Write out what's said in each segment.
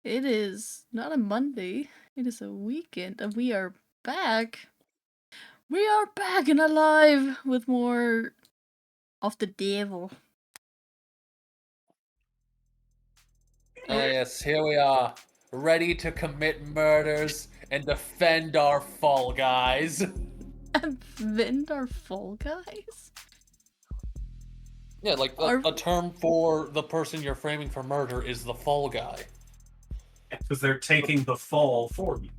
It is not a Monday, it is a weekend, and we are back. We are back and alive with more of the devil. Yes, here we are, ready to commit murders and defend our Fall Guys. Defend our Fall Guys? Yeah, like a term for the person you're framing for murder is the Fall Guy. Because they're taking the fall for you.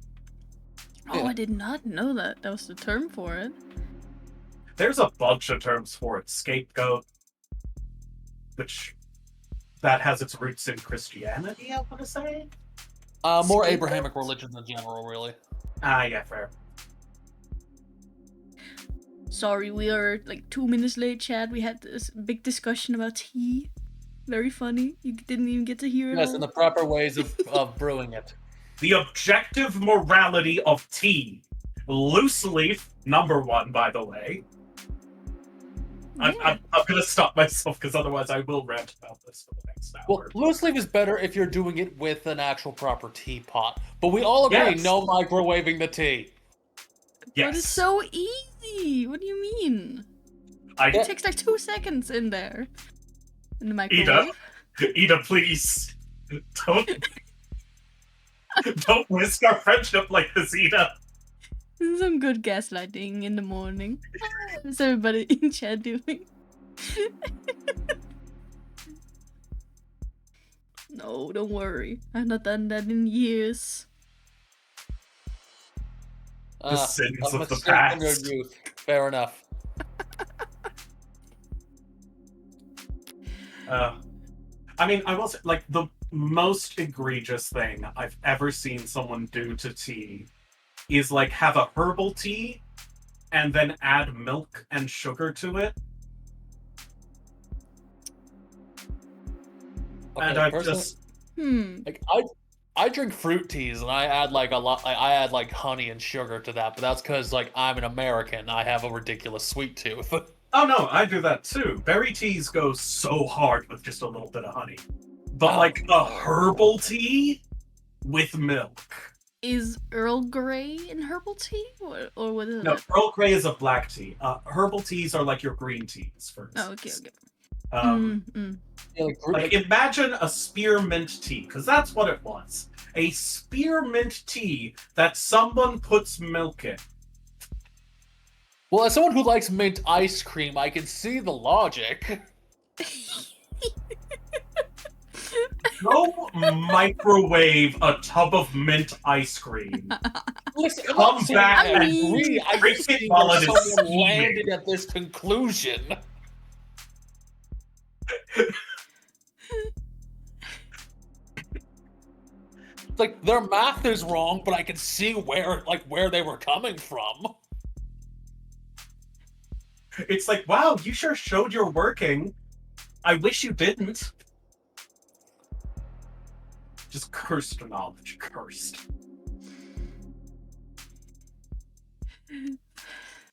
Oh, I did not know that. That was the term for it. There's a bunch of terms for it. Scapegoat, which that has its roots in Christianity, I want to say. More Abrahamic religions in general, really. Yeah, fair. Sorry, we are like 2 minutes late, Chad. We had this big discussion about tea. Very funny. You didn't even get to hear it. Yes, all. and the proper ways of brewing it. The objective morality of tea. Loose leaf, number one, by the way. Yeah. I'm going to stop myself because otherwise I will rant about this for the next hour. Well, loose leaf is better if you're doing it with an actual proper teapot. But we all agree, no microwaving the tea. Yes. But it's so easy. What do you mean? It takes like 2 seconds in there. In the microwave. Ida, please. Don't risk our friendship like this, Ida. Some good gaslighting in the morning. What's everybody in chat doing? No, don't worry. I've not done that in years. The sins of the past. Youth. Fair enough. I mean, I will say, like, the most egregious thing I've ever seen someone do to tea is, like, have a herbal tea and then add milk and sugar to it. Okay, and I just... Like, I drink fruit teas and I add, like, I add, like, honey and sugar to that, but that's because, like, I'm an American. I have a ridiculous sweet tooth. Oh, no, I do that, too. Berry teas go so hard with just a little bit of honey. But, like, a herbal tea with milk. Is Earl Grey in herbal tea? Or what is it? No, Earl Grey is a black tea. Herbal teas are like your green teas, for instance. Oh, okay. Like, imagine a spearmint tea, because that's what it was. A spearmint tea that someone puts milk in. Well, as someone who likes mint ice cream, I can see the logic. Go microwave a tub of mint ice cream. Listen, come back and drink it while it is steaming. Landed at this conclusion. Like, their math is wrong, but I can see where they were coming from. It's like, wow, you sure showed you're working. I wish you didn't. Just cursed knowledge, cursed.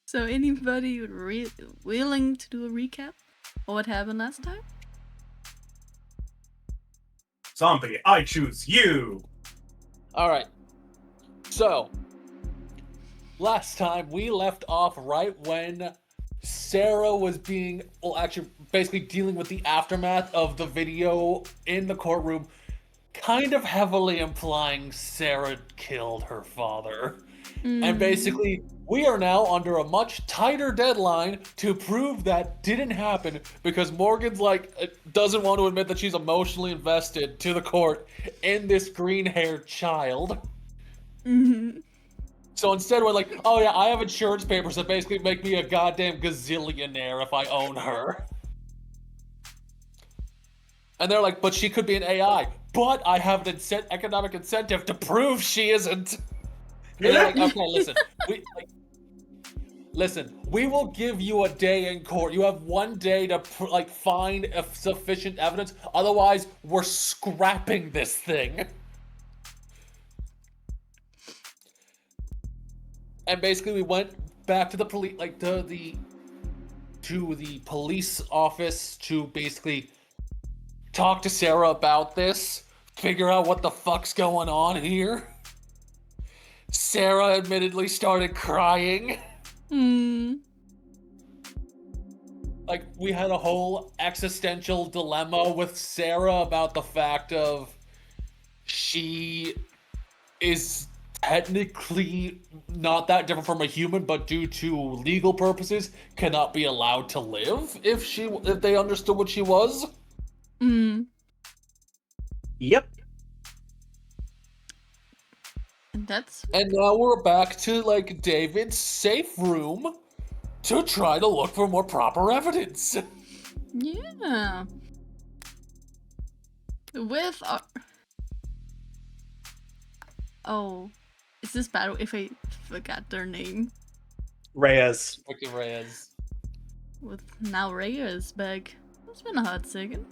So anybody willing to do a recap of what happened last time? Zombie, I choose you! Alright. So, last time we left off right when Sarah was basically dealing with the aftermath of the video in the courtroom, kind of heavily implying Sarah killed her father. And basically, we are now under a much tighter deadline to prove that didn't happen because Morgan's doesn't want to admit that she's emotionally invested to the court in this green-haired child. So instead we're like, oh yeah, I have insurance papers that basically make me a goddamn gazillionaire if I own her. And they're like, but she could be an AI. But I have an economic incentive to prove she isn't. And they're like, okay, listen, we will give you a day in court. You have 1 day to find sufficient evidence. Otherwise, we're scrapping this thing. And basically, we went back to the police, to the police office to basically talk to Sarah about this. figure out what the fuck's going on here. Sarah admittedly started crying. Like, we had a whole existential dilemma with Sarah about the fact of she is technically not that different from a human, but due to legal purposes, cannot be allowed to live if they understood what she was. Yep. And now we're back to, like, David's safe room to try to look for more proper evidence. Yeah. With our... Oh, is this bad if I forgot their name? Reyes. Okay, Reyes. With now Reyes back. It's been a hot second.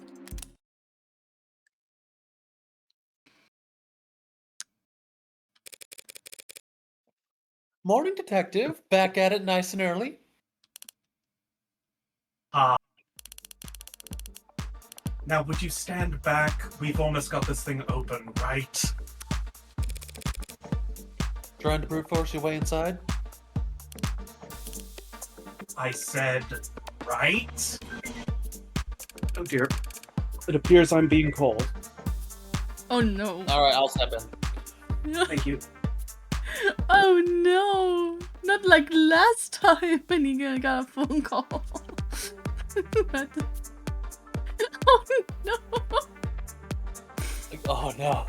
Morning, detective. Back at it nice and early. Now, would you stand back? We've almost got this thing open, right? Trying to brute force your way inside? I said, right? Oh dear. It appears I'm being called. Oh no. Alright, I'll step in. Thank you. Oh no. Not like last time when you got a phone call. Oh no. Like, oh no.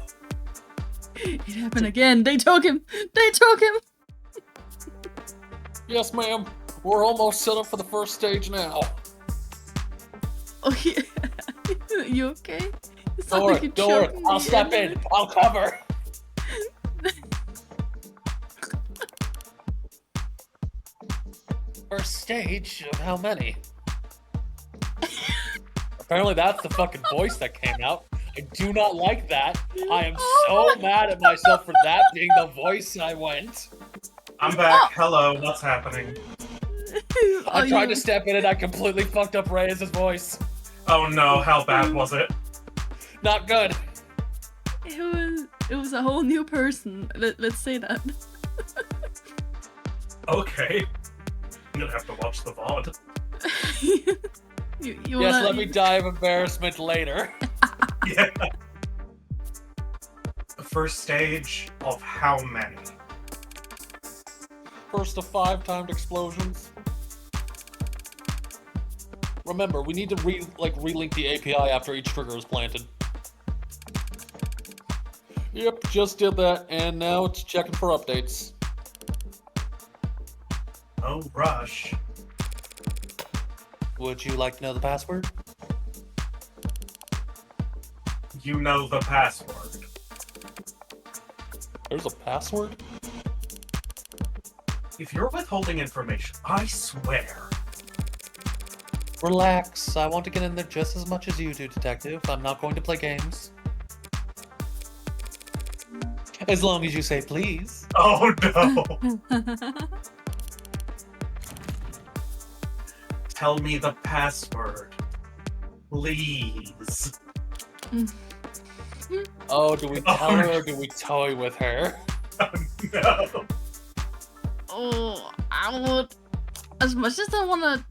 It happened again. They took him. They took him. Yes, ma'am. We're almost set up for the first stage now. Oh yeah. You okay? It's not Don't worry, like you don't worry. choked I'll me step in. I'll cover. First stage of how many? Apparently that's the fucking voice that came out. I do not like that. I am so mad at myself for that being the voice I went. I'm back. Hello, what's happening? I tried to step in and I completely fucked up Reyes' voice. Oh no, how bad was it? Not good. It was a whole new person. Let's say that. Okay. You'll have to watch the VOD. Yes, let me die of embarrassment later. Yeah. The first stage of how many? First of 5 timed explosions. Remember, we need to relink the API after each trigger is planted. Yep, just did that, and now it's checking for updates. No rush. Would you like to know the password? You know the password. There's a password? If you're withholding information, I swear. Relax, I want to get in there just as much as you do, detective. I'm not going to play games. As long as you say please. Oh no! Tell me the password. Please. Oh, do we tell her or do we toy with her? Oh no! Oh, I would. As much as I want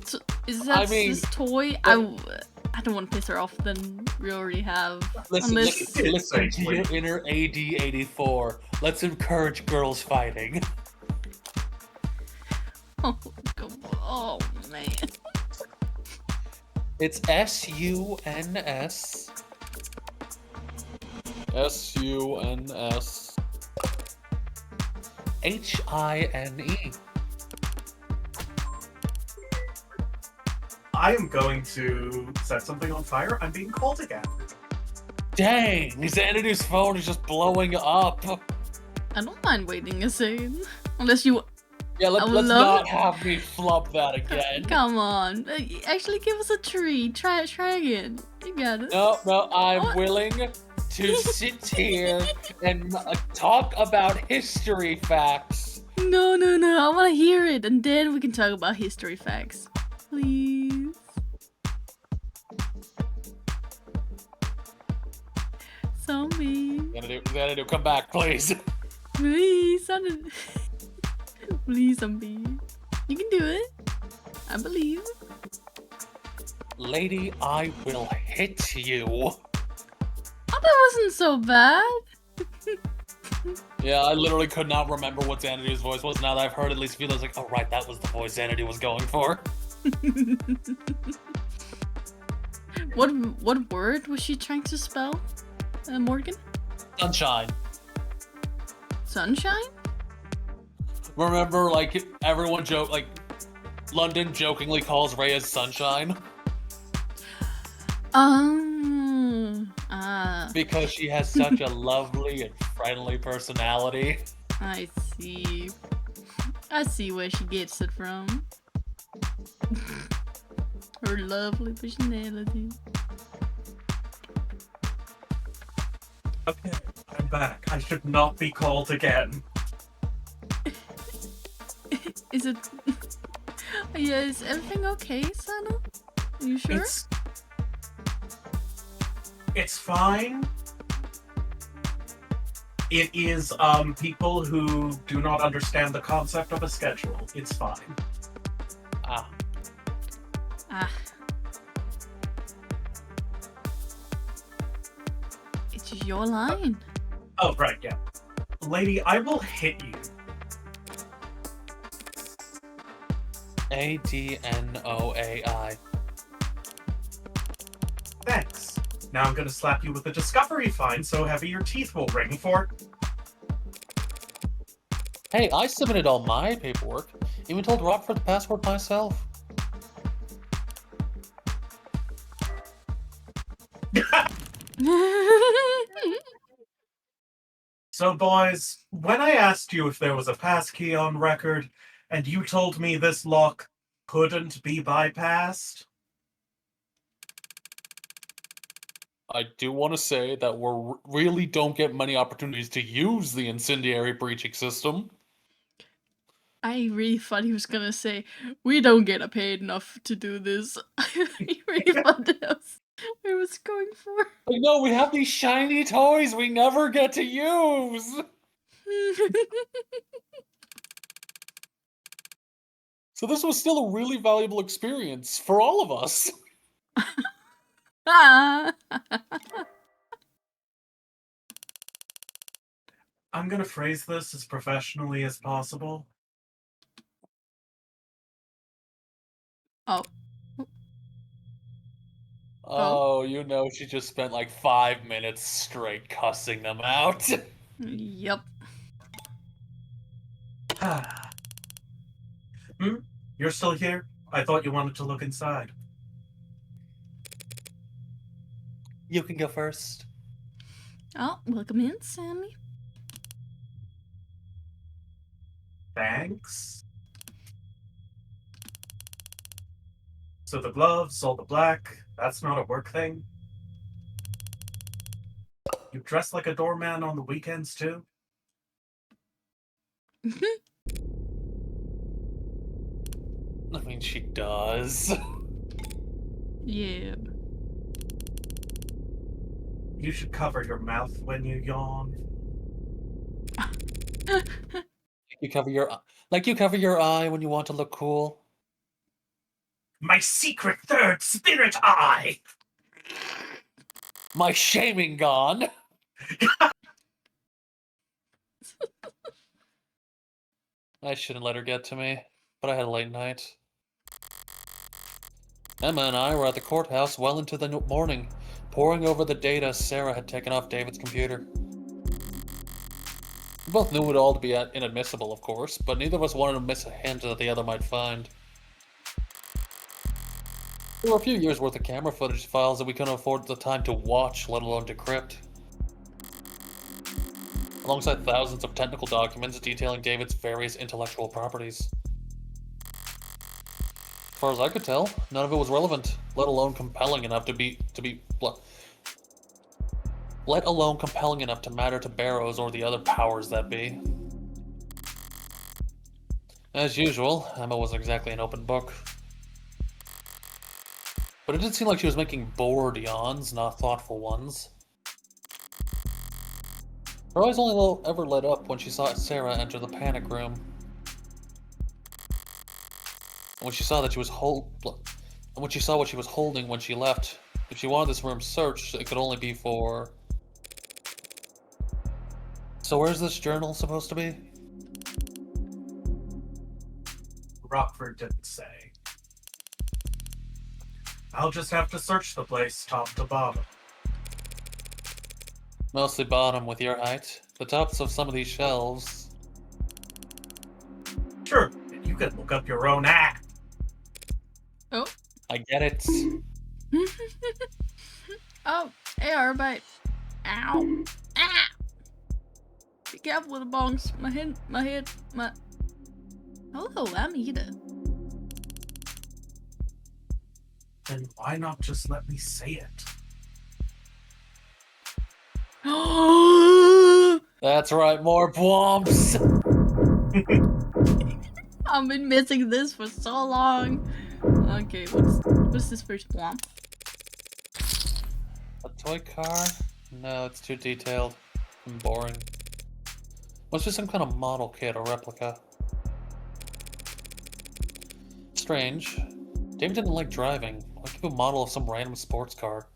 to. Is that this toy? I don't want to piss her off. Then we already have. Listen to your inner AD84. Let's encourage girls fighting. Oh, oh man. It's SUNS. SUNS. HINE. I am going to set something on fire. I'm being called again. Dang, Xanadu's phone is just blowing up. I don't mind waiting a second. Unless you. Yeah, let's not have me flub that again. Come on. Actually, give us a treat. Try again. You got it. No, I'm willing to sit here and talk about history facts. No. I want to hear it, and then we can talk about history facts. Please. zombie. Xanadu, come back, please. Please, please, zombie. You can do it. I believe. Lady, I will hit you. Oh, that wasn't so bad. Yeah, I literally could not remember what Xanadu's voice was. Now that I've heard at least a few, I was like, oh right, that was the voice Xanadu was going for. What word was she trying to spell, Morgan? Sunshine. Sunshine? Remember, like, everyone London jokingly calls Reyes Sunshine? Because she has such a lovely and friendly personality. I see. I see where she gets it from. Her lovely personality. Okay, I'm back. I should not be called again. Is it... Yeah, is everything okay, Sana? Are you sure? It's fine. It is people who do not understand the concept of a schedule. It's fine. Ah. It's your line. Oh, right, yeah. Lady, I will hit you. ADNOAI. Thanks. Now I'm gonna slap you with a discovery fine so heavy your teeth will ring for... Hey, I submitted all my paperwork. Even told Rockford the password myself. So, boys, when I asked you if there was a passkey on record, and you told me this lock couldn't be bypassed... I do want to say that we really don't get many opportunities to use the incendiary breaching system. I really thought he was gonna say, we don't get paid enough to do this. I really thought that was what he was going for. Like, no, we have these shiny toys we never get to use! So this was still a really valuable experience for all of us. I'm gonna phrase this as professionally as possible. Oh. Oh, you know, she just spent like 5 minutes straight cussing them out. Yep. You're still here? I thought you wanted to look inside. You can go first. Oh, welcome in, Sammy. Thanks. So the gloves, all the black, that's not a work thing? You dress like a doorman on the weekends, too? I mean, she does. Yeah. You should cover your mouth when you yawn. You cover your eye when you want to look cool. My secret third spirit eye! My shaming gone. I shouldn't let her get to me, but I had a late night. Emma and I were at the courthouse well into the morning, poring over the data Sarah had taken off David's computer. We both knew it all to be inadmissible, of course, but neither of us wanted to miss a hint that the other might find. There were a few years' worth of camera footage files that we couldn't afford the time to watch, let alone decrypt. Alongside thousands of technical documents detailing David's various intellectual properties. As far as I could tell, none of it was relevant, let alone compelling enough let alone compelling enough to matter to Barrows or the other powers that be. As usual, Emma wasn't exactly an open book. But it did seem like she was making bored yawns, not thoughtful ones. Her eyes only ever lit up when she saw Sarah enter the panic room. And when she saw that she was when she saw what she was holding when she left. If she wanted this room searched, it could only be for... So where's this journal supposed to be? Rockford didn't say. I'll just have to search the place top to bottom. Mostly bottom with your height. The tops of some of these shelves. Sure, and you can look up your own act. Oh. I get it. Oh, AR bite. Ow. Ah! Be careful with the bongs. My head. Hello, I'm Ida. Then why not just let me say it? That's right, more bombs! I've been missing this for so long. Okay, what's this first bomb? A toy car? No, it's too detailed and boring. Must be some kind of model kit or replica. Strange. David didn't like driving. Why keep a model of some random sports car?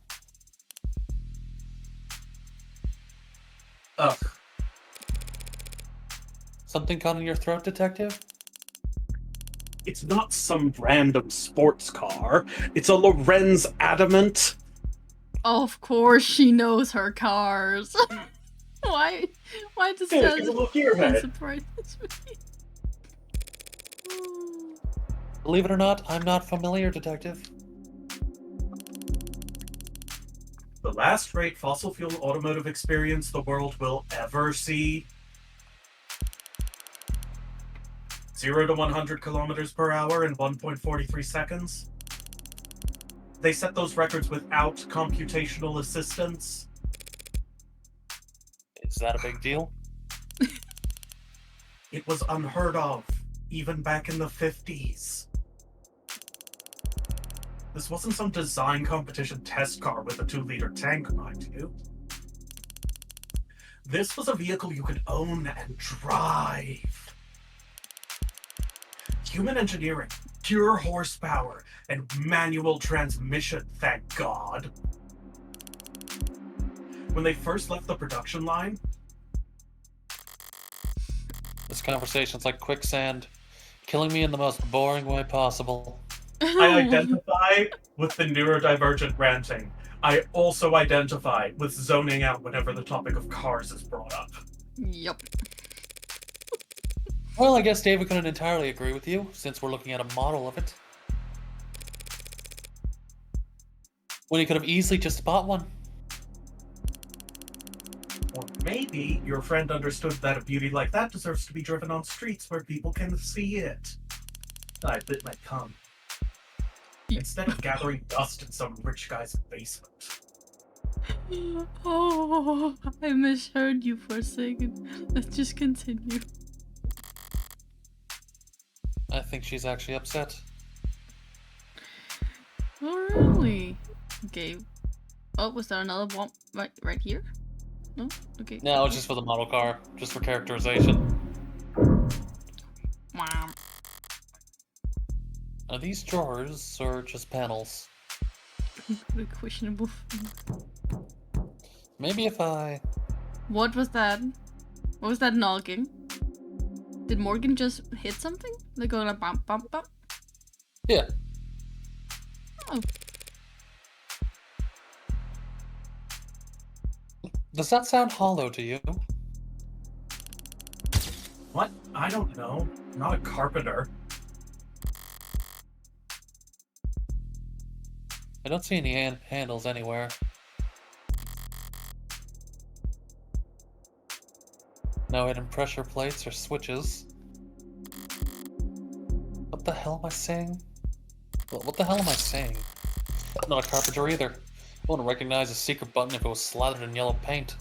Ugh. Something caught in your throat, detective? It's not some random sports car. It's a Lorenz Adamant. Of course she knows her cars. Why does that Look here, man. surprise me? Believe it or not, I'm not familiar, detective. The last great fossil fuel automotive experience the world will ever see. 0 to 100 kilometers per hour in 1.43 seconds. They set those records without computational assistance. Is that a big deal? It was unheard of, even back in the 50s. This wasn't some design competition test car with a 2-liter tank, mind you. This was a vehicle you could own and drive. Human engineering, pure horsepower, and manual transmission, thank God. When they first left the production line, This conversation's like quicksand, killing me in the most boring way possible. I identify with the neurodivergent ranting. I also identify with zoning out whenever the topic of cars is brought up. Yup. Well, I guess David couldn't entirely agree with you, since we're looking at a model of it. When he could have easily just bought one. Or maybe your friend understood that a beauty like that deserves to be driven on streets where people can see it. I bit my tongue. Instead of gathering dust in some rich guy's basement. Oh, I misheard you for a second. Let's just continue. I think she's actually upset. Oh, really? Okay. Oh, was there another one right here? No? Okay. No, it's just for the model car, just for characterization. Wow. Are these drawers or just panels? What a questionable thing. Maybe if I... What was that? What was that knocking? Did Morgan just hit something? Like going like bump bump bump? Yeah. Oh. Does that sound hollow to you? What? I don't know. I'm not a carpenter. I don't see any handles anywhere. No hidden pressure plates or switches. What the hell am I saying? What the hell am I saying? I'm not a carpenter either. I wouldn't recognize a secret button if it was slathered in yellow paint.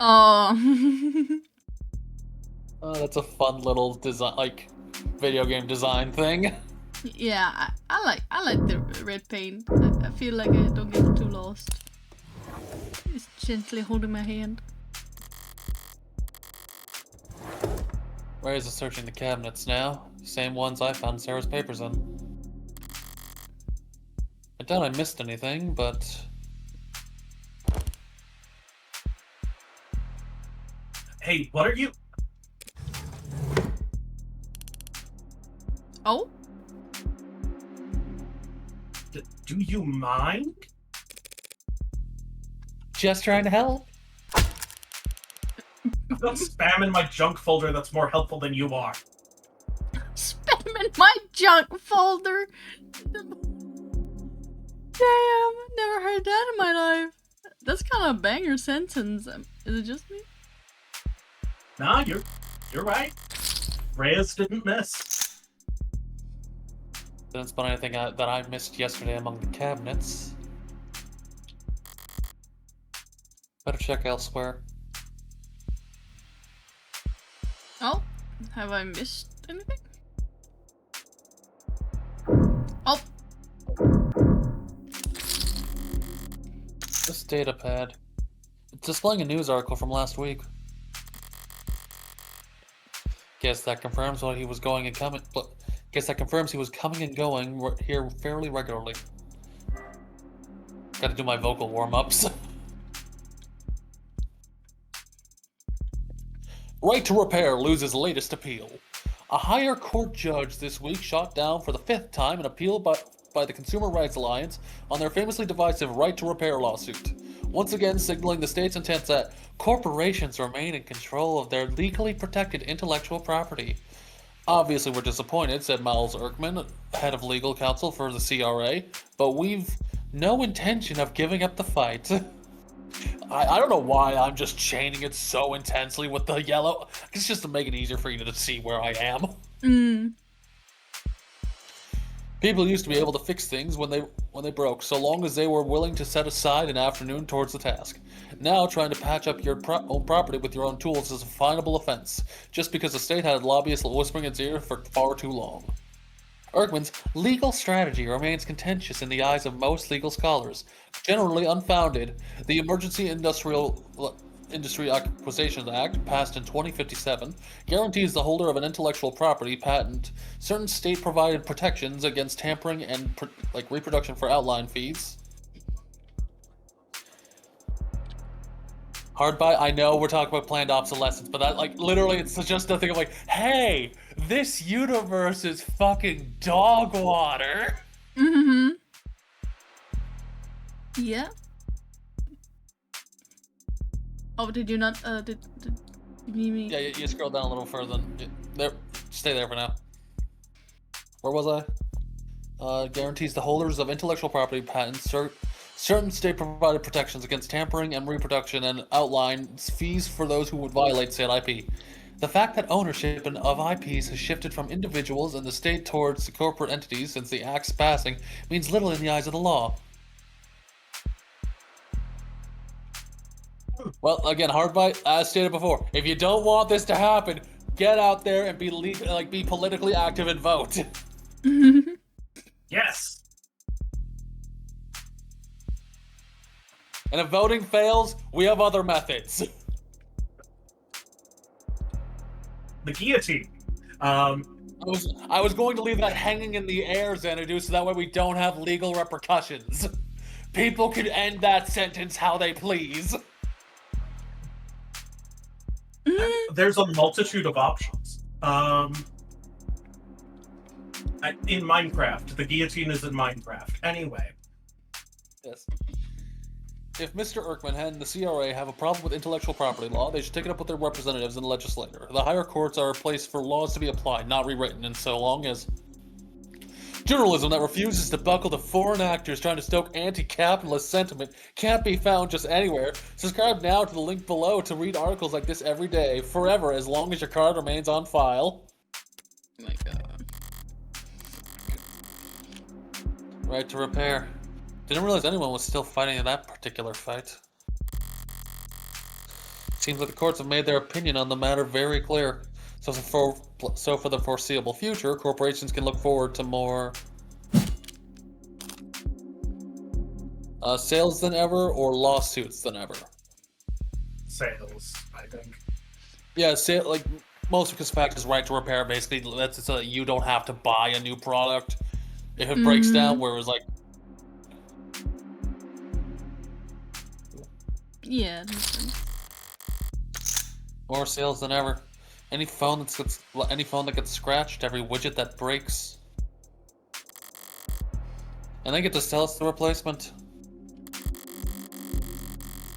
Oh. Oh, that's a fun little design, like, video game design thing. Yeah, I like the red paint. I feel like I don't get too lost. It's gently holding my hand. Reyes is searching the cabinets now. Same ones I found Sarah's papers in. I doubt I missed anything, but... Hey, what are you... Oh? Do you mind? Just trying to help. I'm not spamming my junk folder that's more helpful than you are. Spam in my junk folder. Damn, never heard that in my life. That's kind of a banger sentence. Is it just me? Nah, you're right. Reyes didn't miss. Didn't spot anything that I missed yesterday among the cabinets. Better check elsewhere. Oh, have I missed anything? Oh, This data pad. It's displaying a news article from last week. Guess that confirms what he was going and coming. Guess that confirms he was coming and going here fairly regularly. Gotta do my vocal warm-ups. Right to Repair loses latest appeal. A higher court judge this week shot down for the 5th time an appeal by the Consumer Rights Alliance on their famously divisive Right to Repair lawsuit, once again signaling the state's intent that corporations remain in control of their legally protected intellectual property. Obviously we're disappointed, said Miles Erkman, head of legal counsel for the CRA, but we've no intention of giving up the fight. I don't know why I'm just chaining it so intensely with the yellow. It's just to make it easier for you to see where I am. People used to be able to fix things when they broke, so long as they were willing to set aside an afternoon towards the task. Now, trying to patch up your own property with your own tools is a finable offense, just because the state had lobbyists whispering in its ear for far too long. Erkman's legal strategy remains contentious in the eyes of most legal scholars, generally unfounded. The Emergency Industry Acquisitions Act, passed in 2057, guarantees the holder of an intellectual property patent certain state-provided protections against tampering and reproduction for outline fees. Hardby, I know we're talking about planned obsolescence, but that, literally, it's just a thing of hey, this universe is fucking dog water. Mm-hmm. Yeah. Oh, did you not, did you need me? Yeah, you scroll down a little further. There, stay there for now. Where was I? Guarantees the holders of intellectual property patents certain state-provided protections against tampering and reproduction and outlines fees for those who would violate said IP. The fact that ownership of IPs has shifted from individuals and the state towards corporate entities since the Act's passing means little in the eyes of the law. Well, again, Hardbite, as stated before, if you don't want this to happen, get out there and be politically active and vote. Yes. And if voting fails, we have other methods. The guillotine. I was going to leave that hanging in the air, Xanadu, so that way we don't have legal repercussions. People can end that sentence how they please. There's a multitude of options. In Minecraft, the guillotine is in Minecraft. Anyway. Yes. If Mr. Erkman and the CRA have a problem with intellectual property law, they should take it up with their representatives in the legislature. The higher courts are a place for laws to be applied, not rewritten, and so long as journalism that refuses to buckle to foreign actors trying to stoke anti-capitalist sentiment can't be found just anywhere. Subscribe now to the link below to read articles like this every day, forever, as long as your card remains on file. Oh my god. Right to Repair. Didn't realize anyone was still fighting in that particular fight. Seems like the courts have made their opinion on the matter very clear. So for the foreseeable future, corporations can look forward to more sales than ever or lawsuits than ever. Sales, I think. Yeah, most because Factor's right to repair basically lets it so that you don't have to buy a new product if it breaks down, whereas like Yeah, that makes sense. more sales than ever. Any phone that gets scratched, every widget that breaks, and they get to sell us the replacement.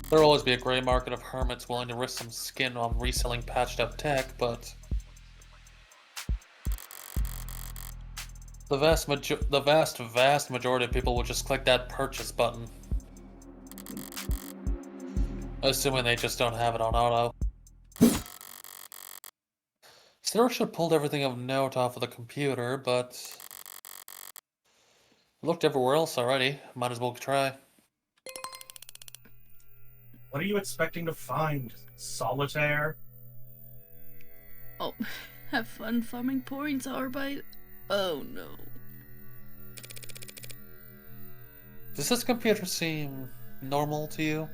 There'll always be a gray market of hermits willing to risk some skin on reselling patched up tech, but the vast majority of people will just click that purchase button, assuming they just don't have it on auto. Sarah should have pulled everything of note off of the computer, but looked everywhere else already. Might as well try. What are you expecting to find? Solitaire? Oh, have fun farming points, Arbite. Oh no. Does this computer seem normal to you?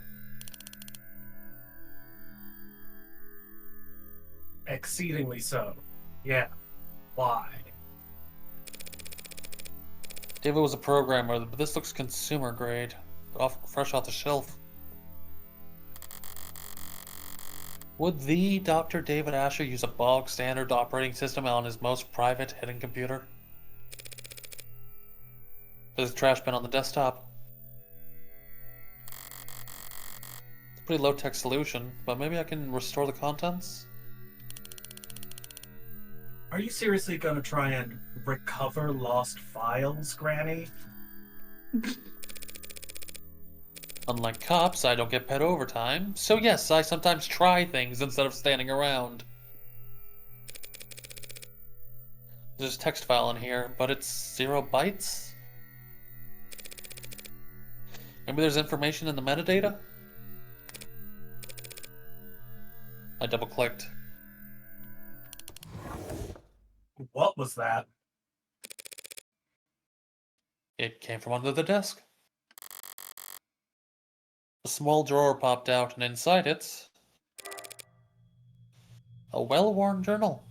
Exceedingly so. Yeah. Why? David was a programmer, but this looks consumer grade, fresh off the shelf. Would the Dr. David Asher use a bog standard operating system on his most private hidden computer? There's a trash bin on the desktop. It's a pretty low-tech solution, but maybe I can restore the contents? Are you seriously gonna try and recover lost files, Granny? Unlike cops, I don't get paid overtime, so yes, I sometimes try things instead of standing around. There's a text file in here, but it's 0 bytes? Maybe there's information in the metadata? I double-clicked. What was that? It came from under the desk. A small drawer popped out, and inside it, a well-worn journal.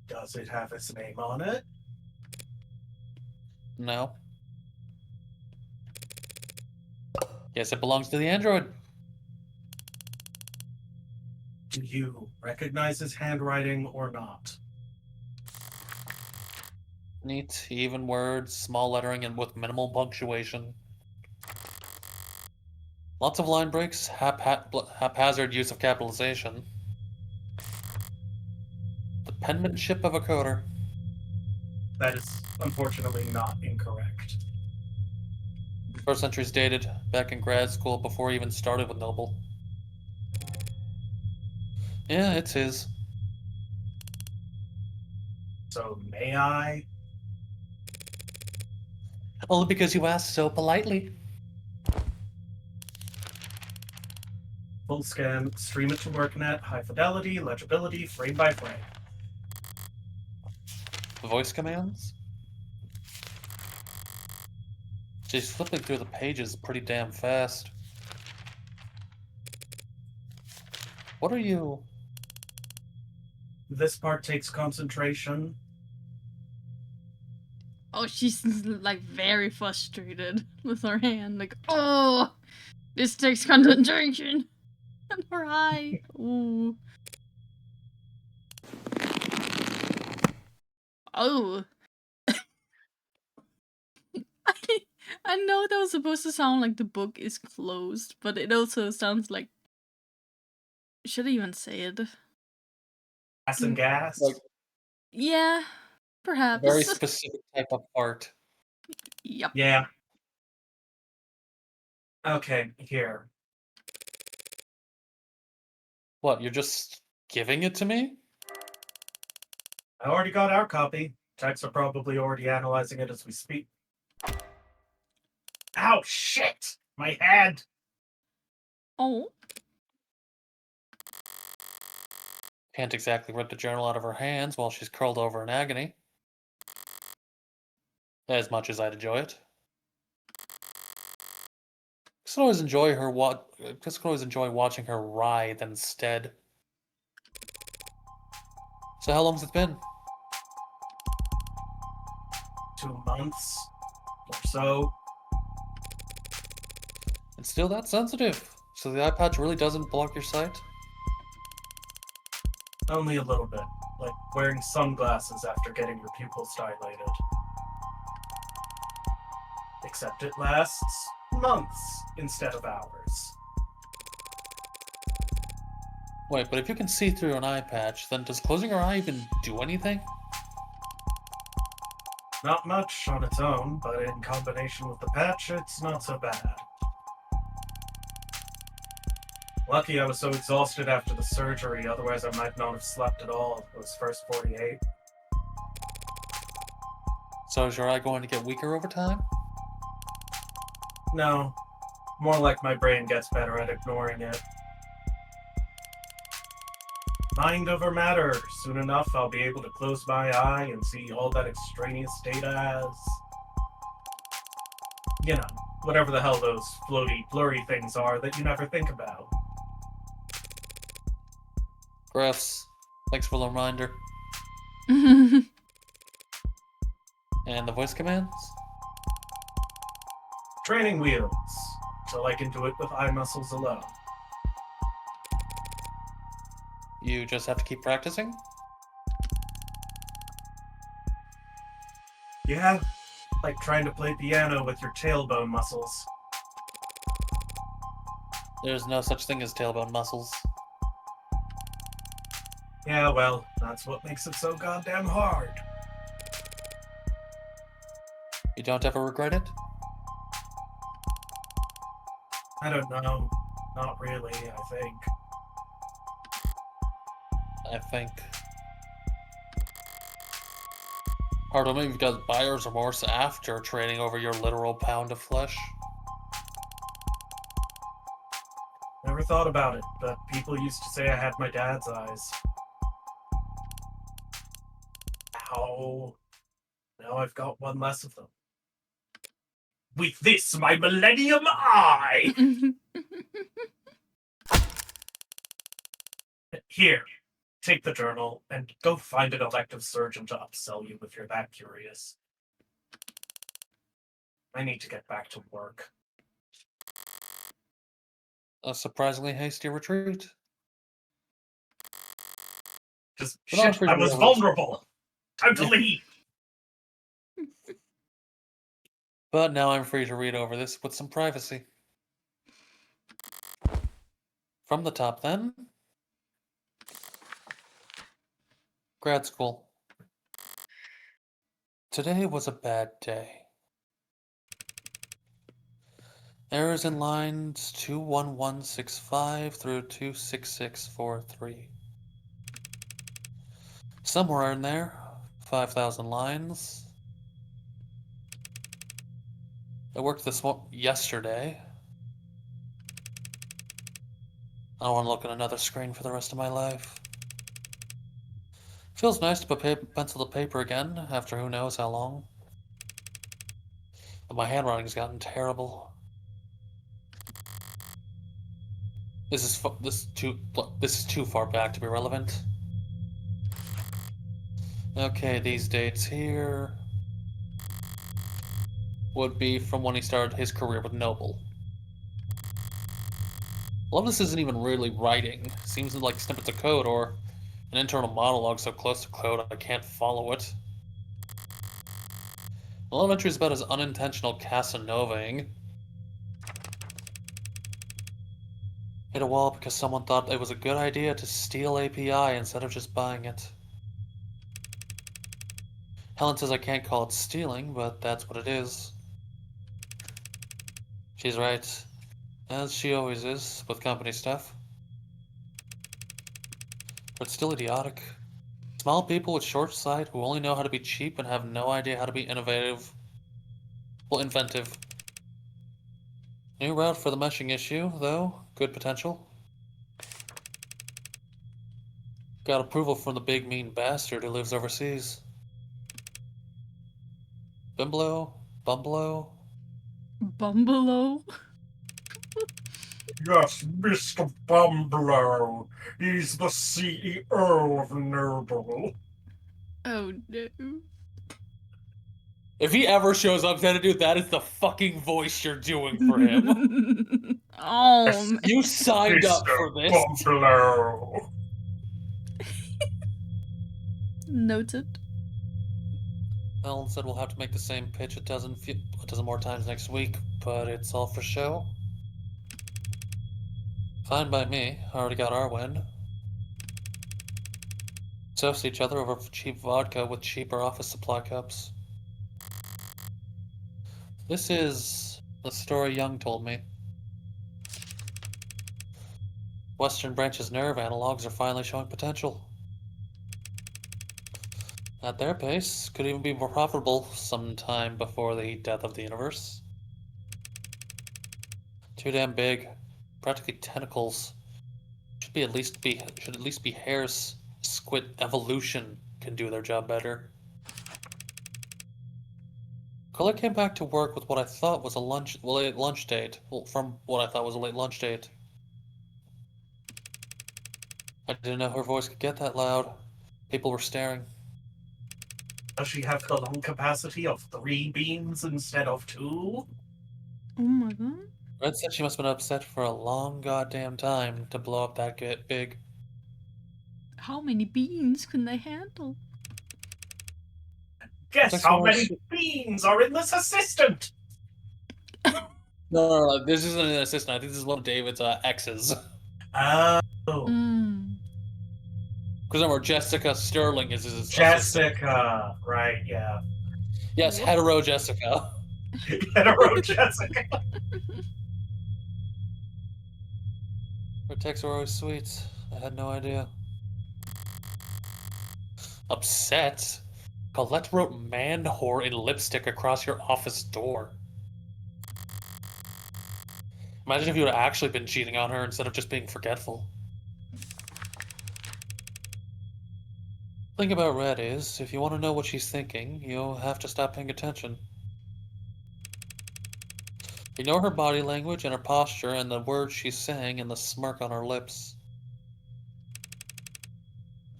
Does it have his name on it? No. Yes, it belongs to the android. Do you recognize his handwriting or not? Neat, even words, small lettering, and with minimal punctuation. Lots of line breaks, haphazard use of capitalization. The penmanship of a coder. That is unfortunately not incorrect. First entry's dated, back in grad school before he even started with Noble. Yeah, it's his. So may I? Only because you asked so politely. Full scan, stream it to WorkNet, high fidelity, legibility, frame by frame. Voice commands? She's flipping through the pages pretty damn fast. What are you? This part takes concentration. Oh, she's like very frustrated with her hand. Like, oh, this takes concentration. And her eye. Ooh. Oh. I know that was supposed to sound like the book is closed, but it also sounds like. Should I even say it? Gas and gas? Like, Yeah, perhaps. very specific type of art. Yep. Yeah. Okay, here. What, you're just giving it to me? I already got our copy. Techs are probably already analyzing it as we speak. Ow, shit! My head! Oh. Can't exactly rip the journal out of her hands while she's curled over in agony. As much as I'd enjoy it. Just always enjoy her just always enjoy watching her writhe instead. So how long's it been? 2 months or so. It's still that sensitive. So the eye patch really doesn't block your sight? Only a little bit. Like wearing sunglasses after getting your pupils dilated. Except it lasts months instead of hours. Wait, but if you can see through an eye patch, then does closing your eye even do anything? Not much on its own, but in combination with the patch, it's not so bad. Lucky I was so exhausted after the surgery, otherwise I might not have slept at all those first 48. So is your eye going to get weaker over time? No, more like my brain gets better at ignoring it. Mind over matter. Soon enough, I'll be able to close my eye and see all that extraneous data as... You know, whatever the hell those floaty, blurry things are that you never think about. Graphs. Thanks for the reminder. And the voice commands? Training wheels, so I can do it with eye muscles alone. You just have to keep practicing? Yeah, like trying to play piano with your tailbone muscles. There's no such thing as tailbone muscles. Yeah, well, that's what makes it so goddamn hard. You don't ever regret it? I don't know. Not really, I think. I think. Part of me you've got buyer's remorse after trading over your literal pound of flesh. Never thought about it, but people used to say I had my dad's eyes. Ow. Now I've got one less of them. With this, my Millennium Eye! Here, take the journal and go find an elective surgeon to upsell you if you're that curious. I need to get back to work. A surprisingly hasty retreat. Just But not shit, free I to was read. vulnerable! Time to leave! But now I'm free to read over this with some privacy. From the top, then. Grad school. Today was a bad day. Errors in lines 21165 through 26643. Somewhere in there, 5,000 lines. I worked this one yesterday. I don't want to look at another screen for the rest of my life. Feels nice to put pencil to paper again after who knows how long. But my handwriting's gotten terrible. This is too far back to be relevant. Okay, these dates here would be from when he started his career with Noble. A lot of this isn't even really writing. Seems like snippets of code or an internal monologue so close to code I can't follow it. A lot of entries about his unintentional Casanovaing. Hit a wall because someone thought it was a good idea to steal API instead of just buying it. Helen says I can't call it stealing, but that's what it is. She's right, as she always is with company stuff. But still idiotic. Small people with short sight who only know how to be cheap and have no idea how to be innovative. Well, inventive. New route for the meshing issue, though. Good potential. Got approval from the big mean bastard who lives overseas. Bimblo? Bumblo? Bumbalo? Yes, Mr. Bumblow. He's the CEO of Noble. Oh no. If he ever shows up, Xanadu, that is the fucking voice you're doing for him. Oh Yes, man. You signed up Mr. for this. Bumblow. Noted. Ellen said we'll have to make the same pitch a dozen more times next week, but it's all for show. Fine by me. Already got our win. Toast each other over cheap vodka with cheaper office supply cups. This is the story Young told me. Western Branch's nerve analogs are finally showing potential. At their pace, could even be more profitable sometime before the death of the universe. Too damn big, practically tentacles. Should at least be hairs. Squid evolution can do their job better. Color came back to work with what I thought was a late lunch date. Well, from what I thought was a late lunch date. I didn't know her voice could get that loud. People were staring. Does she have the lung capacity of 3 beans instead of 2? Oh my god. Red said she must have been upset for a long goddamn time to blow up that big. How many beans can they handle? Guess Thanks how for many beans are in this assistant? No, this isn't an assistant. I think this is one of David's exes. Oh, Mm. Because remember, Jessica Sterling is his assistant. Jessica. Right, yeah. Yes, What? hetero Jessica. Hetero Jessica. Her texts were always sweet. I had no idea. Upset? Colette wrote man whore in lipstick across your office door. Imagine if you had actually been cheating on her instead of just being forgetful. The thing about Red is, if you want to know what she's thinking, you'll have to stop paying attention. Ignore her body language and her posture and the words she's saying and the smirk on her lips.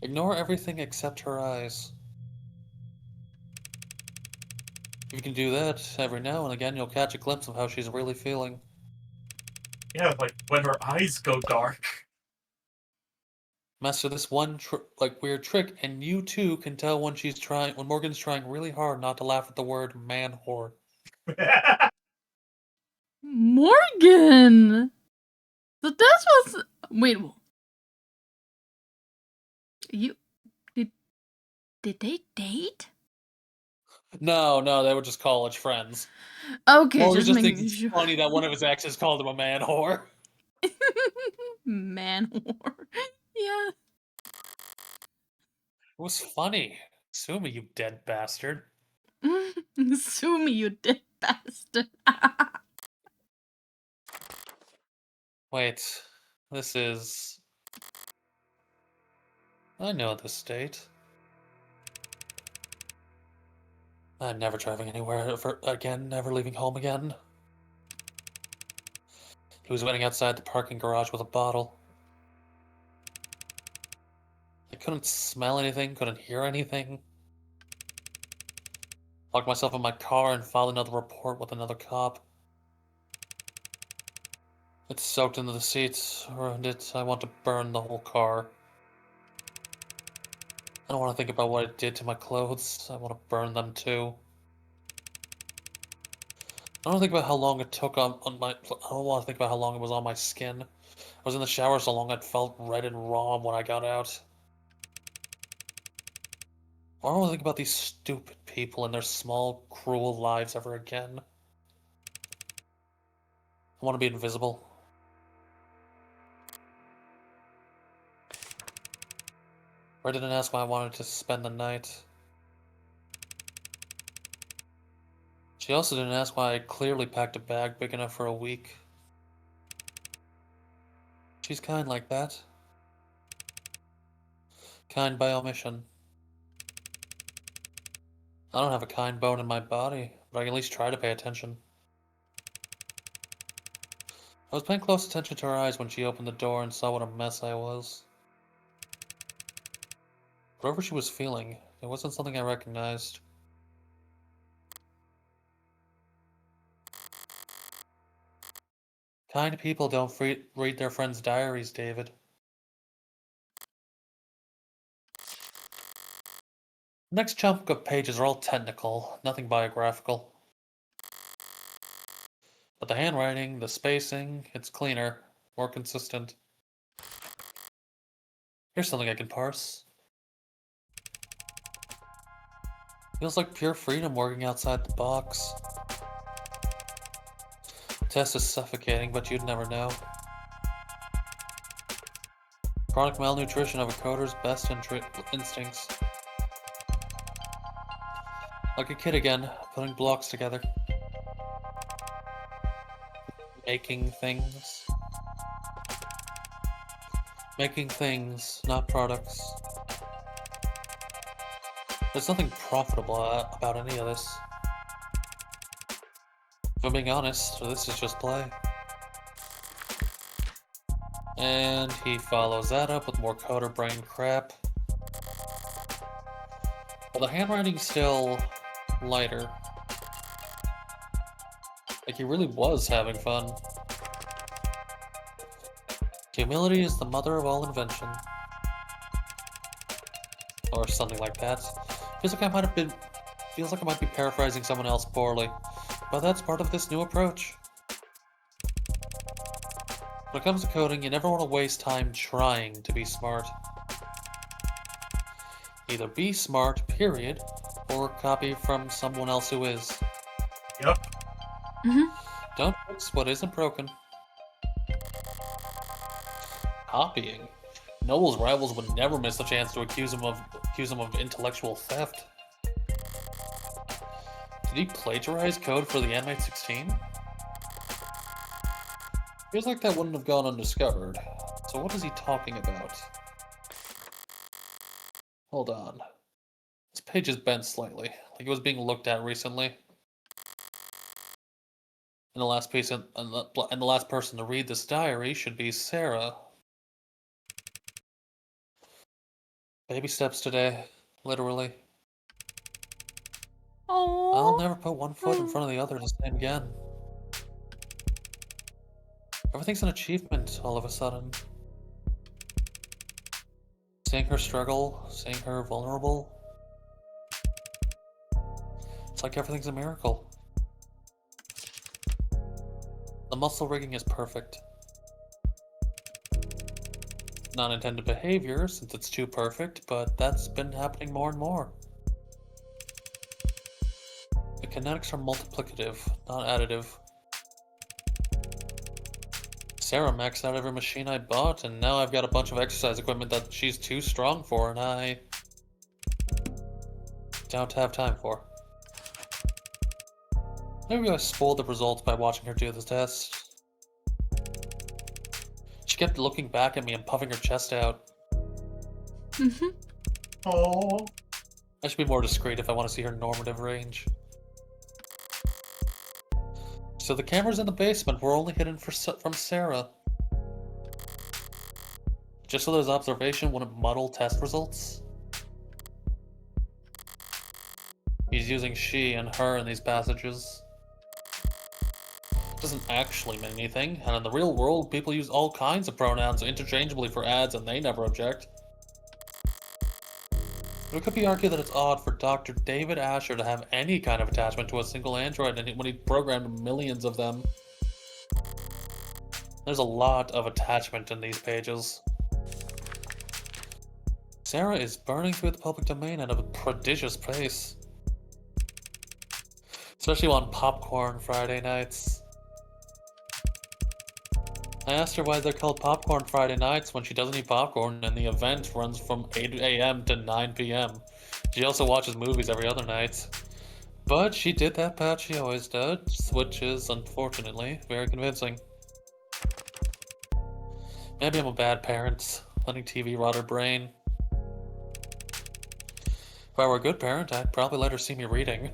Ignore everything except her eyes. If you can do that, every now and again you'll catch a glimpse of how she's really feeling. Yeah, like when her eyes go dark. Master this one weird trick, and you too can tell when Morgan's trying really hard not to laugh at the word man whore. Morgan! So this was. Wait. You. Did they date? No, they were just college friends. Okay, Morgan just making thinks it's sure. funny that one of his exes called him a man whore. Man whore. Yeah. It was funny. Sue me, you dead bastard. Sue me, you dead bastard. Wait, this is... I know this state. I'm never driving anywhere ever again, never leaving home again. He was waiting outside the parking garage with a bottle. I couldn't smell anything, couldn't hear anything. Locked myself in my car and filed another report with another cop. It's soaked into the seats, ruined it. I want to burn the whole car. I don't want to think about what it did to my clothes. I want to burn them too. I don't think about how long it took on my... I don't want to think about how long it was on my skin. I was in the shower so long I'd felt red and raw when I got out. I don't want to think about these stupid people and their small, cruel lives ever again. I want to be invisible. I didn't ask why I wanted to spend the night. She also didn't ask why I clearly packed a bag big enough for a week. She's kind like that. Kind by omission. I don't have a kind bone in my body, but I can at least try to pay attention. I was paying close attention to her eyes when she opened the door and saw what a mess I was. Whatever she was feeling, it wasn't something I recognized. Kind people don't read their friends' diaries, David. The next chunk of pages are all technical, nothing biographical. But the handwriting, the spacing, it's cleaner, more consistent. Here's something I can parse. Feels like pure freedom working outside the box. The test is suffocating, but you'd never know. Chronic malnutrition of a coder's best instincts. Like a kid again, putting blocks together. Making things. Making things, not products. There's nothing profitable about any of this. If I'm being honest, this is just play. And he follows that up with more coder brain crap. But the handwriting's still lighter. Like he really was having fun. Humility is the mother of all invention. Or something like that. Feels like I might be paraphrasing someone else poorly. But that's part of this new approach. When it comes to coding, you never want to waste time trying to be smart. Either be smart, period, or copy from someone else who is. Yep. Don't fix what isn't broken. Copying. Noel's rivals would never miss a chance to accuse him of intellectual theft. Did he plagiarize code for the Animate 16? Feels like that wouldn't have gone undiscovered. So what is he talking about? Hold on. This page is bent slightly, like it was being looked at recently. And the last person to read this diary should be Sarah. Baby steps today, literally. Oh. I'll never put one foot in front of the other to say again. Everything's an achievement all of a sudden. Seeing her struggle, seeing her vulnerable. It's like everything's a miracle. The muscle rigging is perfect. Non-intended behavior, since it's too perfect, but that's been happening more and more. The kinetics are multiplicative, not additive. Sarah maxed out every machine I bought, and now I've got a bunch of exercise equipment that she's too strong for, and I don't have time for. Maybe I spoiled the results by watching her do the test. She kept looking back at me and puffing her chest out. Oh. I should be more discreet if I want to see her normative range. So the cameras in the basement were only hidden from Sarah. Just so those observation wouldn't muddle test results. He's using she and her in these passages. It doesn't actually mean anything, and in the real world, people use all kinds of pronouns interchangeably for ads and they never object. It could be argued that it's odd for Dr. David Asher to have any kind of attachment to a single android when he programmed millions of them. There's a lot of attachment in these pages. Sarah is burning through the public domain at a prodigious pace. Especially on Popcorn Friday nights. I asked her why they're called Popcorn Friday nights when she doesn't eat popcorn and the event runs from 8 a.m. to 9 p.m. She also watches movies every other night. But she did that part she always does, which is, unfortunately, very convincing. Maybe I'm a bad parent, letting TV rot her brain. If I were a good parent, I'd probably let her see me reading.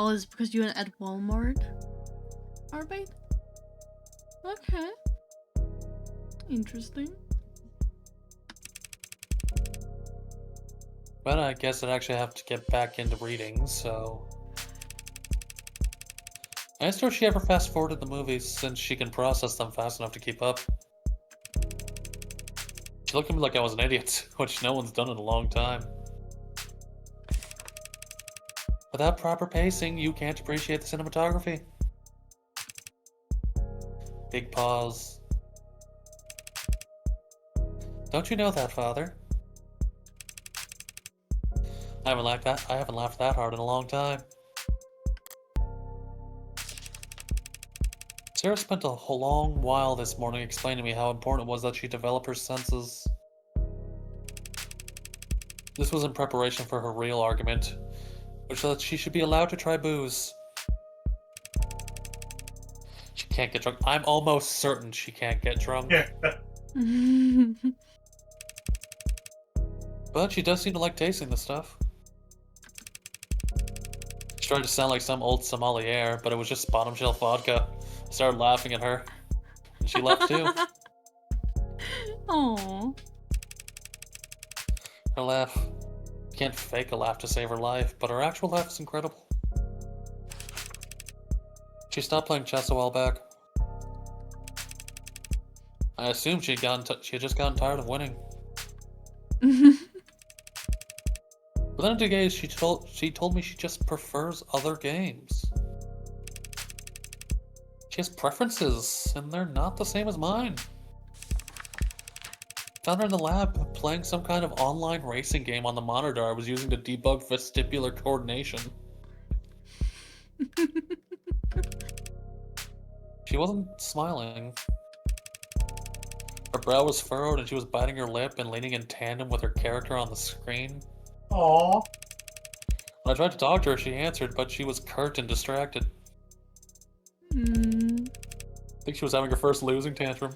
Oh, it's because you went at Walmart? Arbeit? Okay. Interesting. But I guess I'd actually have to get back into reading, so... I asked her if she ever fast-forwarded the movies, since she can process them fast enough to keep up. She looked at me like I was an idiot, which no one's done in a long time. Without proper pacing, you can't appreciate the cinematography. Big pause. Don't you know that, Father? I haven't laughed that hard in a long time. Sarah spent a long while this morning explaining to me how important it was that she develop her senses. This was in preparation for her real argument, which was that she should be allowed to try booze. She can't get drunk. I'm almost certain she can't get drunk. But she does seem to like tasting the stuff. She tried to sound like some old sommelier, but it was just bottom shelf vodka. I started laughing at her, and she left too. Aww. Her laugh. Can't fake a laugh to save her life, but her actual laugh is incredible. She stopped playing chess a while back. I assumed she had just gotten tired of winning. Within a few days, she told me she just prefers other games. She has preferences, and they're not the same as mine. Found her in the lab playing some kind of online racing game on the monitor I was using to debug vestibular coordination. She wasn't smiling. Her brow was furrowed and she was biting her lip and leaning in tandem with her character on the screen. Aww. When I tried to talk to her, she answered, but she was curt and distracted. I think she was having her first losing tantrum.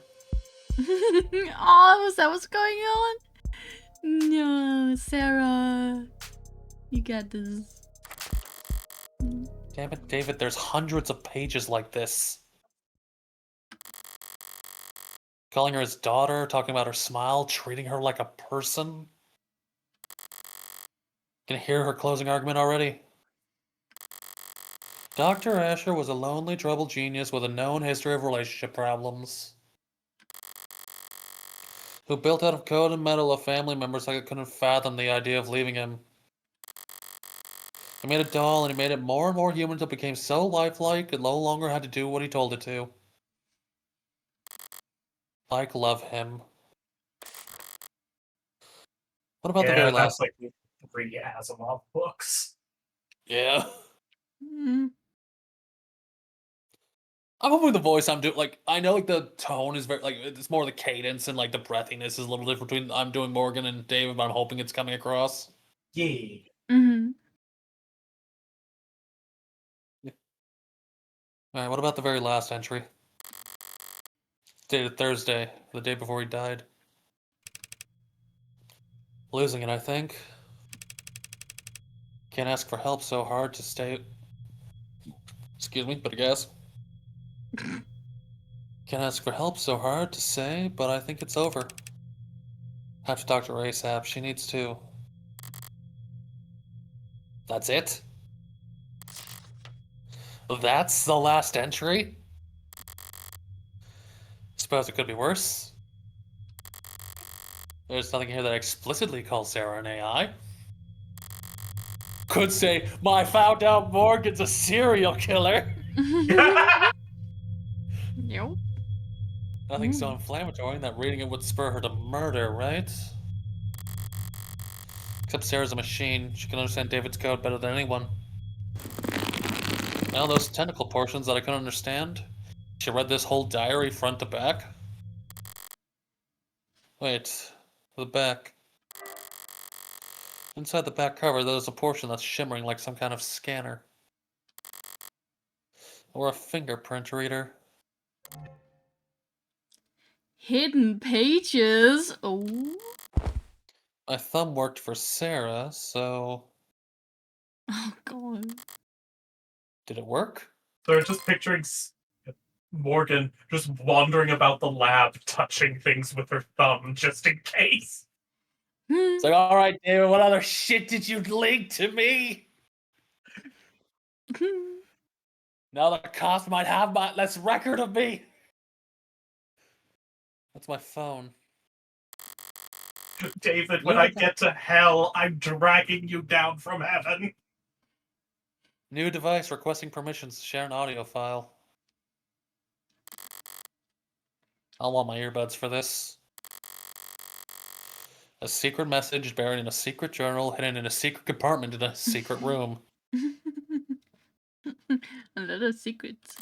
Oh, was that what's going on? No, Sarah. You got this. Damn it, David, there's hundreds of pages like this. Calling her his daughter, talking about her smile, treating her like a person. Can hear her closing argument already. Dr. Asher was a lonely, troubled genius with a known history of relationship problems. Who built out of code and metal of family members like I couldn't fathom the idea of leaving him. He made a doll and he made it more and more human until it became so lifelike it no longer had to do what he told it to. Like, love him. What about the very last? That's like 3 Asimov books. Yeah. I'm hoping the voice I'm doing, like, I know, like, the tone is very, like, it's more the cadence and, like, the breathiness is a little different between I'm doing Morgan and David, but I'm hoping it's coming across. Yeah. Alright, what about the very last entry? Dated Thursday, the day before he died. Losing it, I think. Can't ask for help so hard to stay... Excuse me, but I guess. Can't ask for help so hard to say, but I think it's over. Have to talk to her ASAP, she needs to. That's it? That's the last entry? Suppose it could be worse. There's nothing here that explicitly calls Sarah an AI. Could say, I found out Morgan's a serial killer. Nope. Nothing so inflammatory that reading it would spur her to murder, right? Except Sarah's a machine. She can understand David's code better than anyone. Now those technical portions that I couldn't understand. She read this whole diary front to back. Wait, the back. Inside the back cover, there's a portion that's shimmering like some kind of scanner. Or a fingerprint reader. Hidden pages. Oh. My thumb worked for Sarah, so... Oh, God. Did it work? So I'm just picturing Morgan just wandering about the lab, touching things with her thumb, just in case. It's like, all right, David, what other shit did you link to me? Now the cops might have my less record of me. That's my phone. David, when I get to hell, I'm dragging you down from heaven. New device requesting permissions to share an audio file. I'll want my earbuds for this. A secret message buried in a secret journal, hidden in a secret compartment in a secret room. A lot of secrets.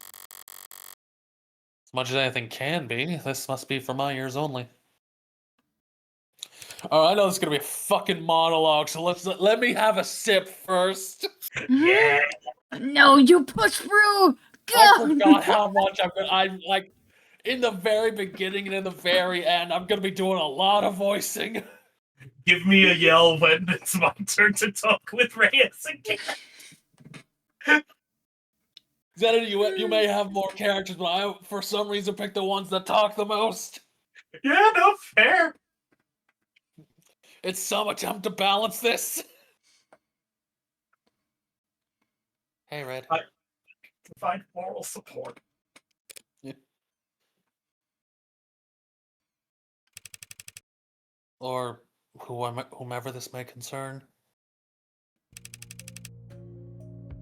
As much as anything can be, this must be for my ears only. Alright, I know this is gonna be a fucking monologue, so let me have a sip first. Yeah. No, you push through! Go! I forgot how much I'm like, in the very beginning and in the very end, I'm gonna be doing a lot of voicing. Give me a yell when it's my turn to talk with Reyes again. Zenity, you may have more characters, but I, for some reason, picked the ones that talk the most. Yeah, no, fair. It's so much time to balance this. Hey, Red. Provide moral support. Yeah. Or whomever this may concern.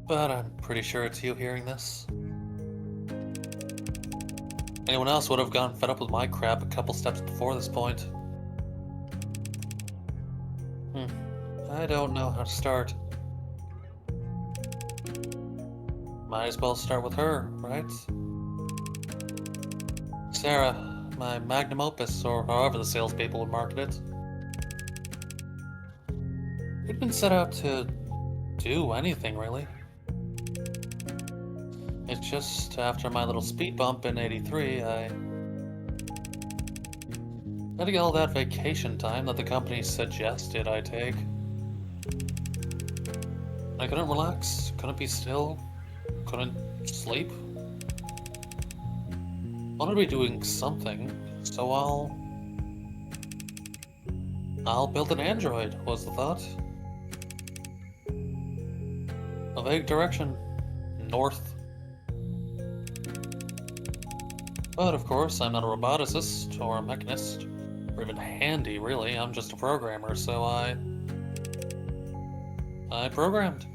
But I'm pretty sure it's you hearing this. Anyone else would have gone fed up with my crap a couple steps before this point. I don't know how to start. Might as well start with her, right? Sarah, my magnum opus, or however the salespeople would market it. We'd been set out to do anything, really. It's just after my little speed bump in '83, I had to get all that vacation time that the company suggested I take. I couldn't relax, couldn't be still, couldn't sleep. Wanted to be doing something, so I'll build an android, was the thought. A vague direction. North. But of course, I'm not a roboticist, or a mechanist, or even handy, really. I'm just a programmer, so I programmed.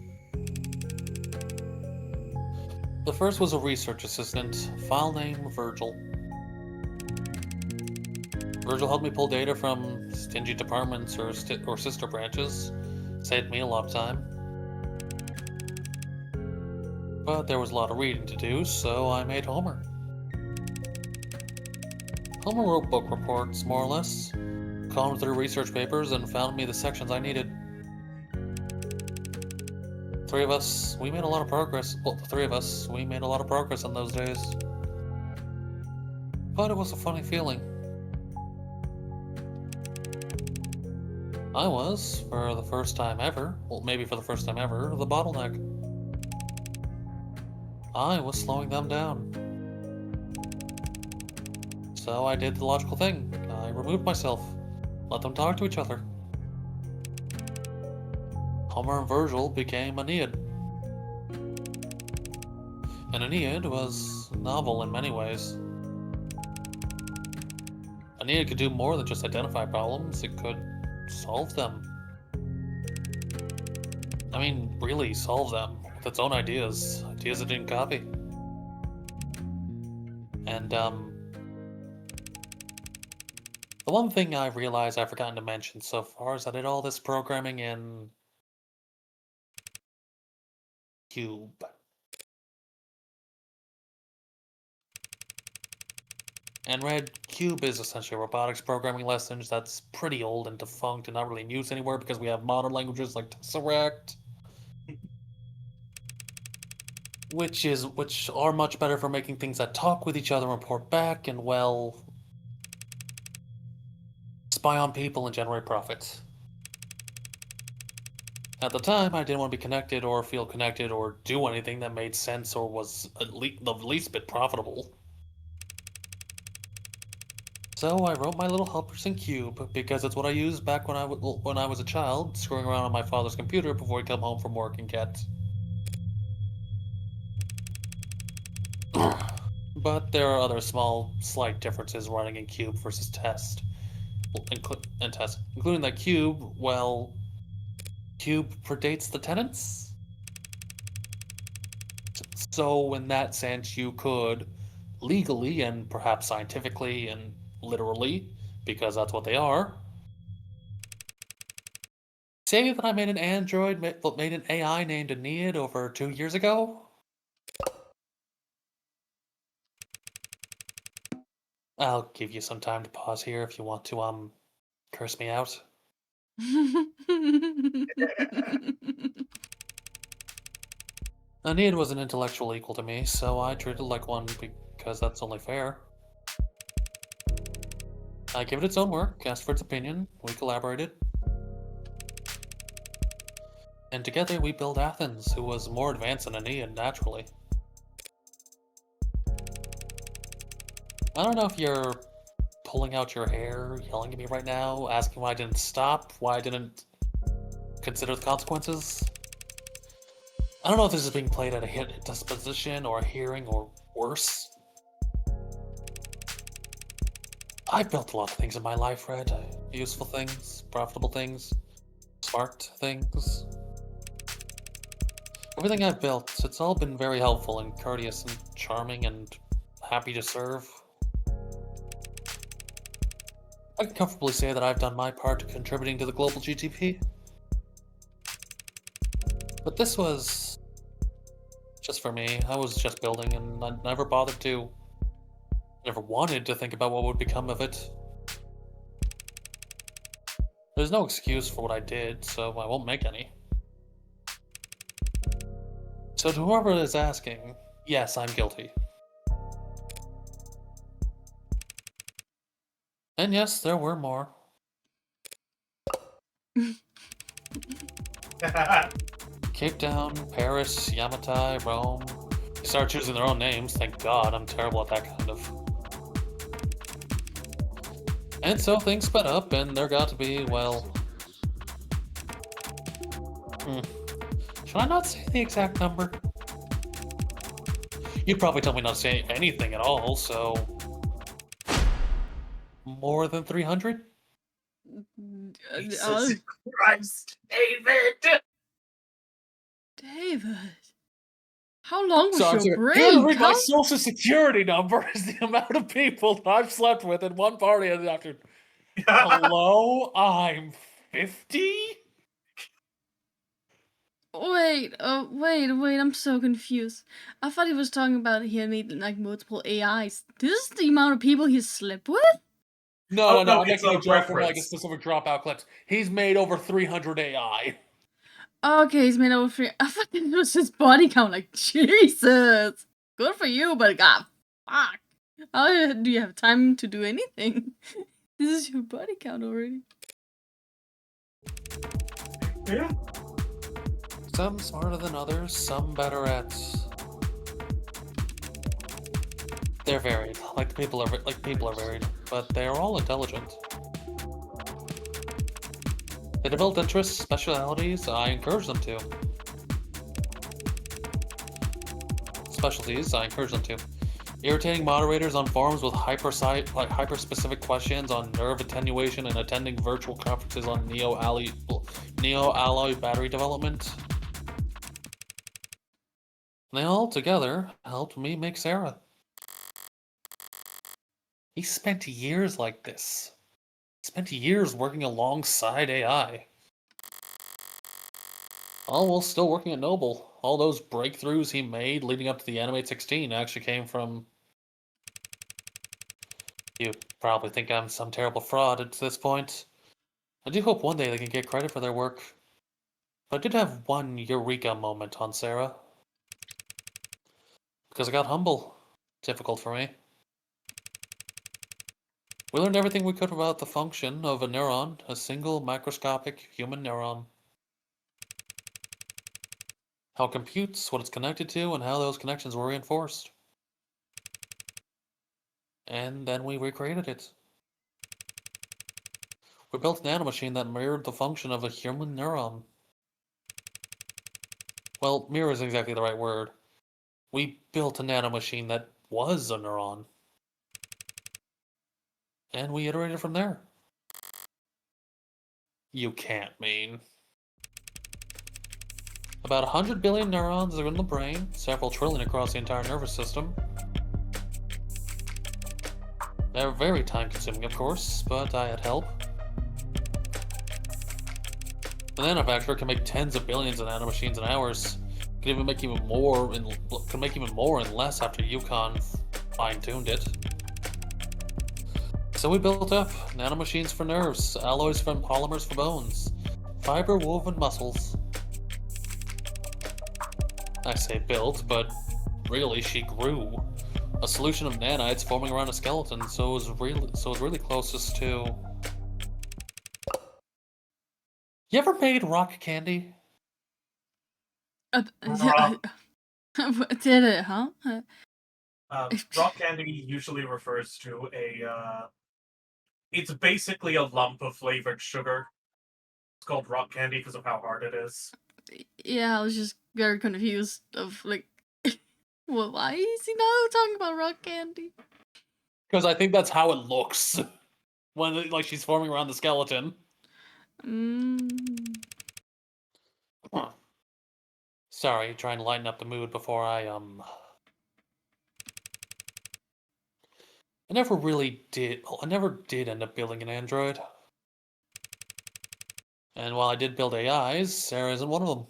The first was a research assistant, file name Virgil. Virgil helped me pull data from stingy departments or sister branches, saved me a lot of time. But there was a lot of reading to do, so I made Homer. Homer wrote book reports, more or less, combed through research papers, and found me the sections I needed. Three of us, we made a lot of progress. Well, the three of us, we made a lot of progress in those days. But it was a funny feeling. I was, for the first time ever, well, maybe for the first time ever, the bottleneck. I was slowing them down. So I did the logical thing. I removed myself. Let them talk to each other. Homer and Virgil became Aeneid. And Aeneid was novel in many ways. Aeneid could do more than just identify problems, it could solve them. I mean, really solve them, with its own ideas it didn't copy. And, the one thing I realized I've forgotten to mention so far is that I did all this programming in Cube. And Red, Cube is essentially robotics programming lessons that's pretty old and defunct and not really in use anywhere because we have modern languages like Tesseract. Which are much better for making things that talk with each other and report back and, well, spy on people and generate profits. At the time, I didn't want to be connected or feel connected or do anything that made sense or was the least bit profitable. So I wrote my little helpers in Cube because it's what I used back when I was a child, screwing around on my father's computer before he'd come home from work and get. But there are other small, slight differences running in Cube versus Test, including that Cube. Well, Cube predates the tenants, so in that sense, you could legally and perhaps scientifically and literally, because that's what they are, say that I made an android, made an AI named Aeneid over 2 years ago. I'll give you some time to pause here if you want to, curse me out. Aeneid was an intellectual equal to me, so I treated it like one because that's only fair. I gave it its own work, asked for its opinion, we collaborated. And together we built Athens, who was more advanced than Aeneid, naturally. I don't know if you're pulling out your hair, yelling at me right now, asking why I didn't stop, why I didn't consider the consequences. I don't know if this is being played at a hit disposition or a hearing or worse. I've built a lot of things in my life, Red. Useful things, profitable things, smart things. Everything I've built, it's all been very helpful and courteous and charming and happy to serve. I can comfortably say that I've done my part contributing to the global GDP. But this was just for me. I was just building and I never bothered to, never wanted to think about what would become of it. There's no excuse for what I did, so I won't make any. So to whoever is asking, yes, I'm guilty. And yes, there were more. Cape Town, Paris, Yamatai, Rome. They started choosing their own names, thank God. I'm terrible at that kind of. And so things sped up, and there got to be, well... Should I not say the exact number? You'd probably tell me not to say anything at all, so... More than 300? Jesus Christ, David! David, how long was So I'm your sorry. break? You want to read my social security number is the amount of people I've slept with in one party after. Hello? I'm 50? Wait, wait, I'm so confused. I thought he was talking about he had made like multiple AIs. This is the amount of people he's slept with? No. I'm it's making a a joke from like a reference. specific dropout clips. He's made over 300 AI. Okay, he's made over 3. I thought it was his body count. Like, Jesus. Good for you, but god, fuck. How do you have time to do anything? This is your body count already. Yeah. Some smarter than others, some better at. They're varied. People are varied, but they are all intelligent. They develop interests, specialities. I encourage them to. Specialties. I encourage them to. Irritating moderators on forums with hyper-specific questions on nerve attenuation and attending virtual conferences on neo-alloy battery development. They all together helped me make Sarah. He spent years like this. Spent years working alongside AI. All while still working at Noble. All those breakthroughs he made leading up to the Animate 16 actually came from... You probably think I'm some terrible fraud at this point. I do hope one day they can get credit for their work. But I did have one eureka moment on Sarah. Because I got humble. Difficult for me. We learned everything we could about the function of a neuron, a single microscopic human neuron. how it computes, what it's connected to, and how those connections were reinforced. And then we recreated it. We built a nanomachine that mirrored the function of a human neuron. Well, mirror isn't exactly the right word. We built a nanomachine that was a neuron. And we iterated from there. You can't mean. About 100 billion neurons are in the brain, several trillion across the entire nervous system. They're very time-consuming, of course, but I had help. The nanofactory can make tens of billions of nanomachines in hours. Can even make even more in less after Yukon fine-tuned it. So we built up nanomachines for nerves, alloys for polymers for bones, fiber-woven muscles. I say built, but really she grew. A solution of nanites forming around a skeleton, so it was really closest to. You ever made rock candy? Did it, huh? Rock candy usually refers to it's basically a lump of flavored sugar. It's called rock candy because of how hard it is. Yeah, I was just very confused of like, well, why is he now talking about rock candy? Because I think that's how it looks when like she's forming around the skeleton. Huh. Sorry, trying to lighten up the mood before I never did end up building an android. And while I did build AIs, Sarah isn't one of them.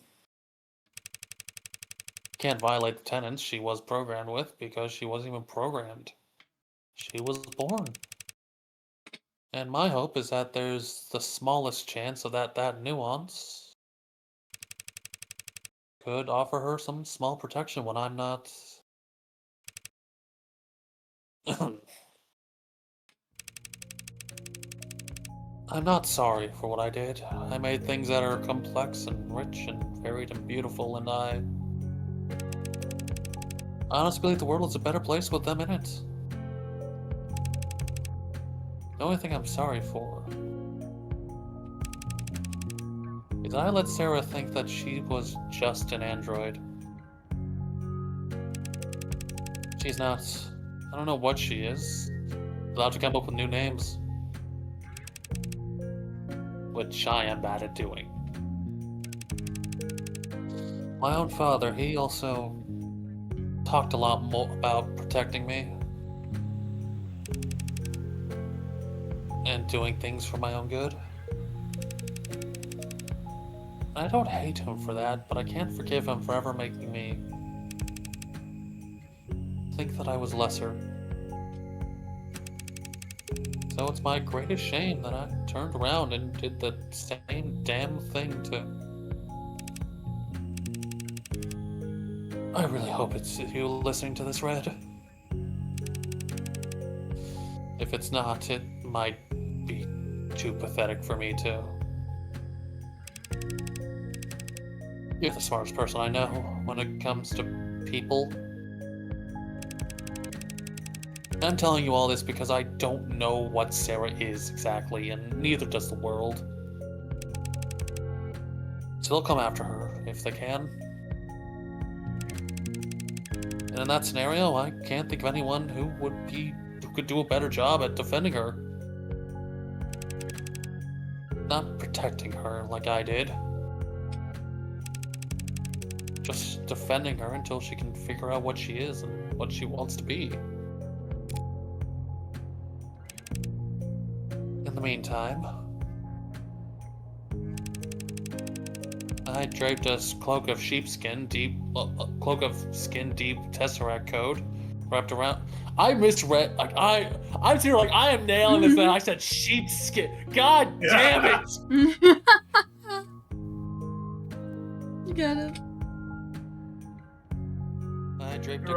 Can't violate the tenets she was programmed with because she wasn't even programmed. She was born. And my hope is that there's the smallest chance of that nuance could offer her some small protection when I'm not. I'm not sorry for what I did. I made things that are complex and rich and varied and beautiful, and I honestly believe the world is a better place with them in it. The only thing I'm sorry for is I let Sarah think that she was just an android. She's not. I don't know what she is. Allowed to come up with new names. Which I am bad at doing. My own father, he also talked a lot more about protecting me. And doing things for my own good. I don't hate him for that, but I can't forgive him for ever making me think that I was lesser. So it's my greatest shame that I turned around and did the same damn thing to. I really hope it's you listening to this, Red. If it's not, it might be too pathetic for me to. You're the smartest person I know when it comes to people. I'm telling you all this because I don't know what Sarah is exactly, and neither does the world. So they'll come after her if they can. And in that scenario, I can't think of anyone who could do a better job at defending her. Not protecting her like I did. Just defending her until she can figure out what she is and what she wants to be. In the meantime, I draped a cloak of skin deep tesseract code wrapped around. I misread. Like I'm here. Like I am nailing this. And I said sheepskin. God damn it! You got it. I draped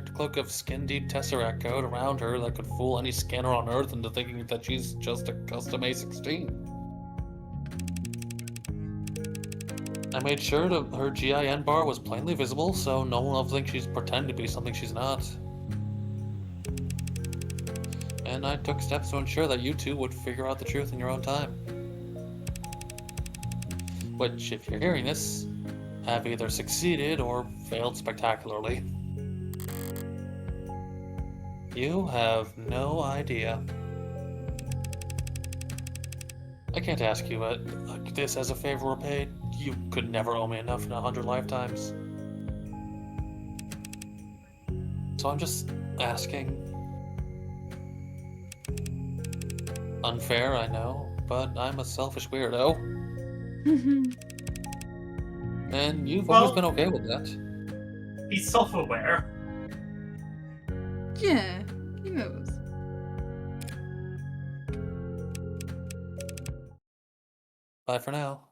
a cloak of skin-deep tesseract code around her that could fool any scanner on Earth into thinking that she's just a custom A16. I made sure that her GIN bar was plainly visible, so no one will think she's pretending to be something she's not. And I took steps to ensure that you two would figure out the truth in your own time. Which, if you're hearing this, have either succeeded or failed spectacularly. You have no idea. I can't ask you this as a favor repaid. You could never owe me enough in 100 lifetimes. So I'm just asking. Unfair, I know, but I'm a selfish weirdo. And you've always been okay with that. He's self-aware. Yeah, he knows. Bye for now.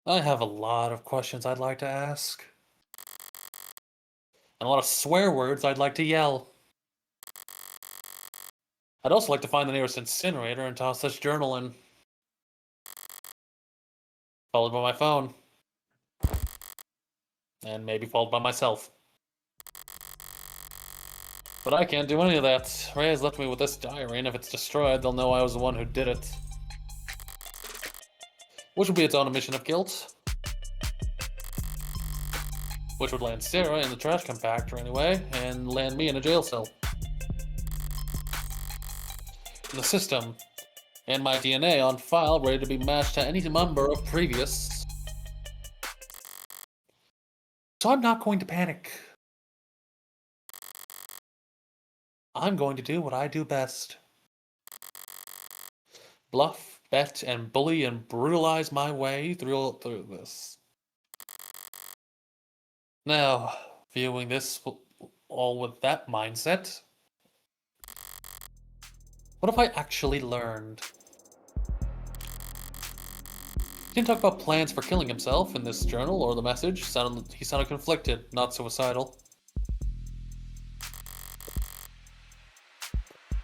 I have a lot of questions I'd like to ask. And a lot of swear words I'd like to yell. I'd also like to find the nearest incinerator and toss this journal in. Followed by my phone. And maybe followed by myself. But I can't do any of that. Ray has left me with this diary, and if it's destroyed, they'll know I was the one who did it. Which would be its own admission of guilt. Which would land Sarah in the trash compactor anyway, and land me in a jail cell. The system, and my DNA on file ready to be matched to any member of previous. So I'm not going to panic. I'm going to do what I do best. Bluff, bet, and bully and brutalize my way through this. Now, viewing this all with that mindset, what if I actually learned? He didn't talk about plans for killing himself in this journal or the message. He sounded conflicted, not suicidal.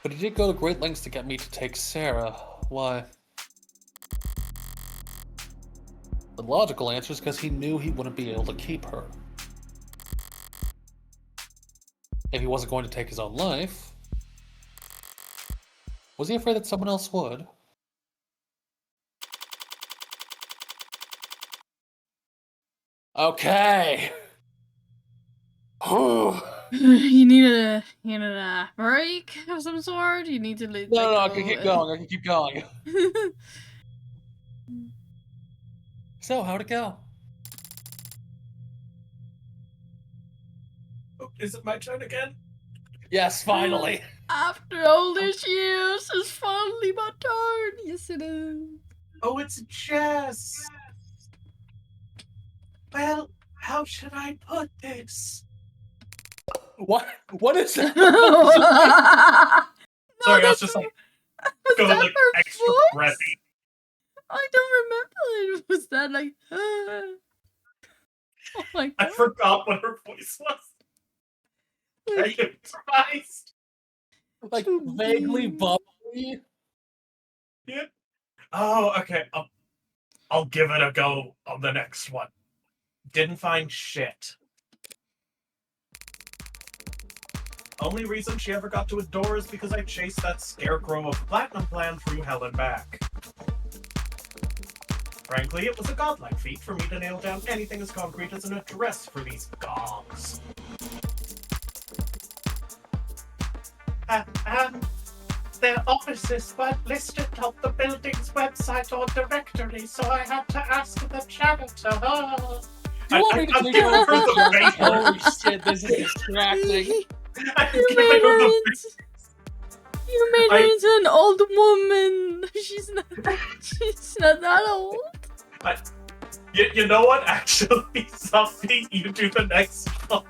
But he did go to great lengths to get me to take Sarah. Why? The logical answer is because he knew he wouldn't be able to keep her. If he wasn't going to take his own life, was he afraid that someone else would? Okay. You need a break of some sort. You need to No, I can keep going. I can keep going. So, how'd it go? Oh, is it my turn again? Yes, finally. After all these years, it's finally my turn. Yes, it is. Oh, it's Jess. Well, how should I put this? What? What is that? Sorry, I was just like going that like her extra voice? breathy. I don't remember it. Was that like? Oh my god! I forgot what her voice was. Are you surprised? Like vaguely bubbly. Yeah. Oh, okay. I'll give it a go on the next one. Didn't find shit. Only reason she ever got to a door is because I chased that scarecrow of Platinum Plan through hell and back. Frankly, it was a godlike feat for me to nail down anything as concrete as an address for these gongs. And their offices weren't listed on the building's website or directory, so I had to ask the janitor. Do you want me to I'm giving her the paper. Holy shit, this is distracting. You made her into an old woman. She's not that old. You know what? Actually, something you do the next one,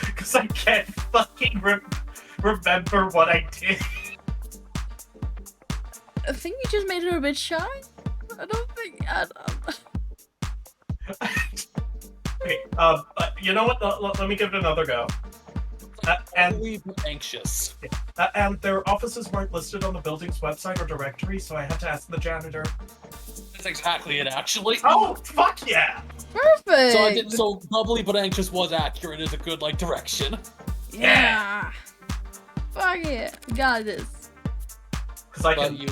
because I can't fucking remember what I did. I think you just made her a bit shy. I don't think. Okay, you know what? Let me give it another go. Probably anxious. And their offices weren't listed on the building's website or directory, so I had to ask the janitor. That's exactly it, actually. Oh, fuck yeah! Perfect! So bubbly but anxious was accurate is a good, like, direction. Yeah! Fuck yeah! Got this. Because you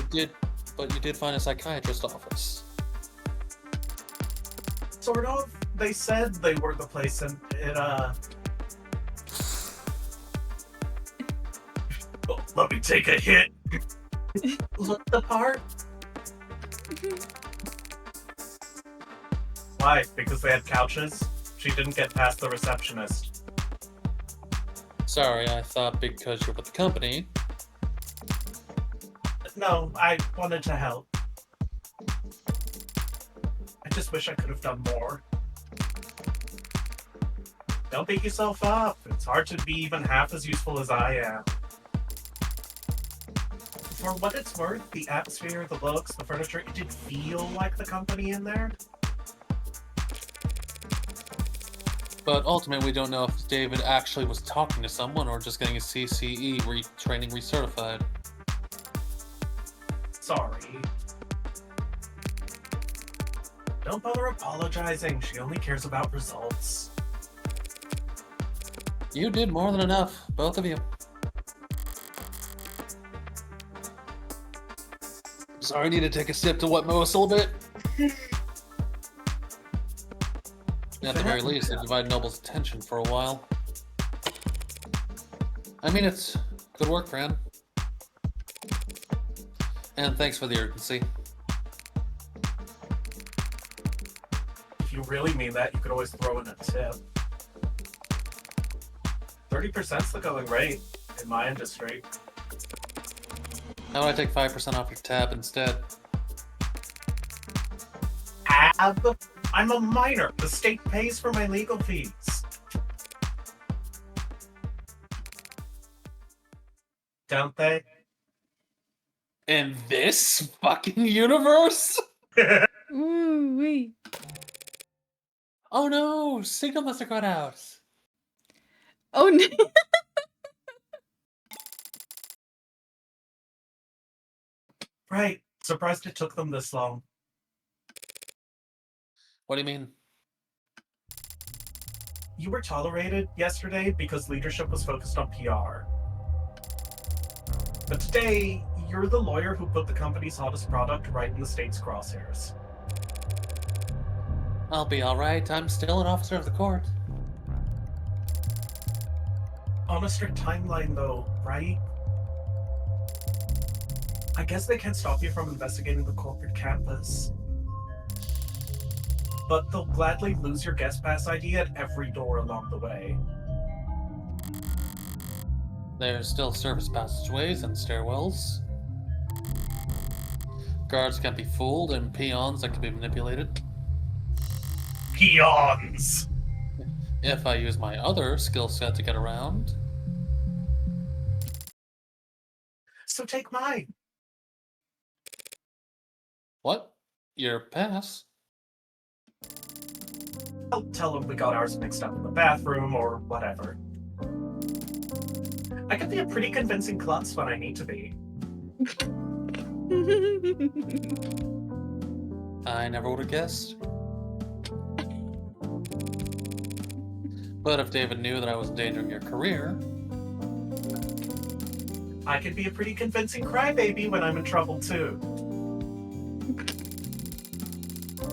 did find a psychiatrist office. Sort of. They said they were the place, and it, Oh, let me take a hit. Look the part. Why? Because they had couches? She didn't get past the receptionist. Sorry, I thought because you're with the company. No, I wanted to help. I just wish I could have done more. Don't beat yourself up. It's hard to be even half as useful as I am. For what it's worth, the atmosphere, the looks, the furniture, it did feel like the company in there. But ultimately, we don't know if David actually was talking to someone or just getting his CCE training recertified. Sorry. Don't bother apologizing. She only cares about results. You did more than enough, both of you. Sorry, I need to take a sip to wet my whistle a bit. At the very least, it divided Noble's attention for a while. I mean, it's good work, Fran. And thanks for the urgency. If you really mean that, you could always throw in a tip. 30%'s the going rate in my industry. How do I take 5% off your tab instead? Ab? I'm a minor. The state pays for my legal fees. Don't they? In this fucking universe? Ooh wee. Oh no, signal must have gone out. Oh no. Right. Surprised it took them this long. What do you mean? You were tolerated yesterday because leadership was focused on PR. But today, you're the lawyer who put the company's hottest product right in the state's crosshairs. I'll be alright, I'm still an officer of the court. On a strict timeline, though, right? I guess they can't stop you from investigating the corporate campus. But they'll gladly lose your guest pass ID at every door along the way. There's still service passageways and stairwells. Guards can't be fooled, and peons that can be manipulated. Peons! If I use my other skill set to get around. So take mine. What? Your pass? I'll tell them we got ours mixed up in the bathroom or whatever. I can be a pretty convincing klutz when I need to be. I never would have guessed. But if David knew that I was endangering your career... I can be a pretty convincing crybaby when I'm in trouble, too.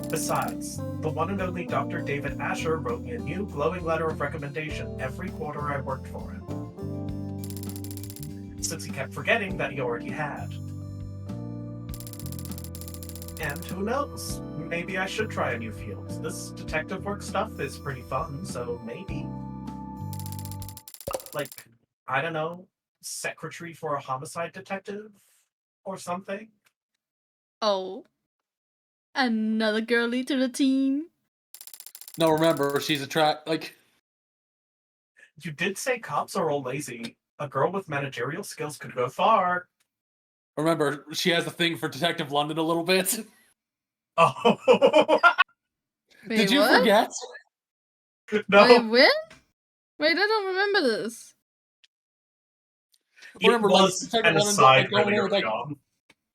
Besides, the one and only Dr. David Asher wrote me a new glowing letter of recommendation every quarter I worked for him. Since he kept forgetting that he already had. And who knows? Maybe I should try a new field. This detective work stuff is pretty fun, so maybe. Like, I don't know, secretary for a homicide detective? Or something? Oh. Another girly to the team. No, remember, she's You did say cops are all lazy. A girl with managerial skills could go far. Remember, she has a thing for Detective London a little bit. Oh. Wait, Did you what? forget? No. Wait, when? Wait, I don't remember this. remember, like, was Detective an London, aside like, going really in with, early like, on.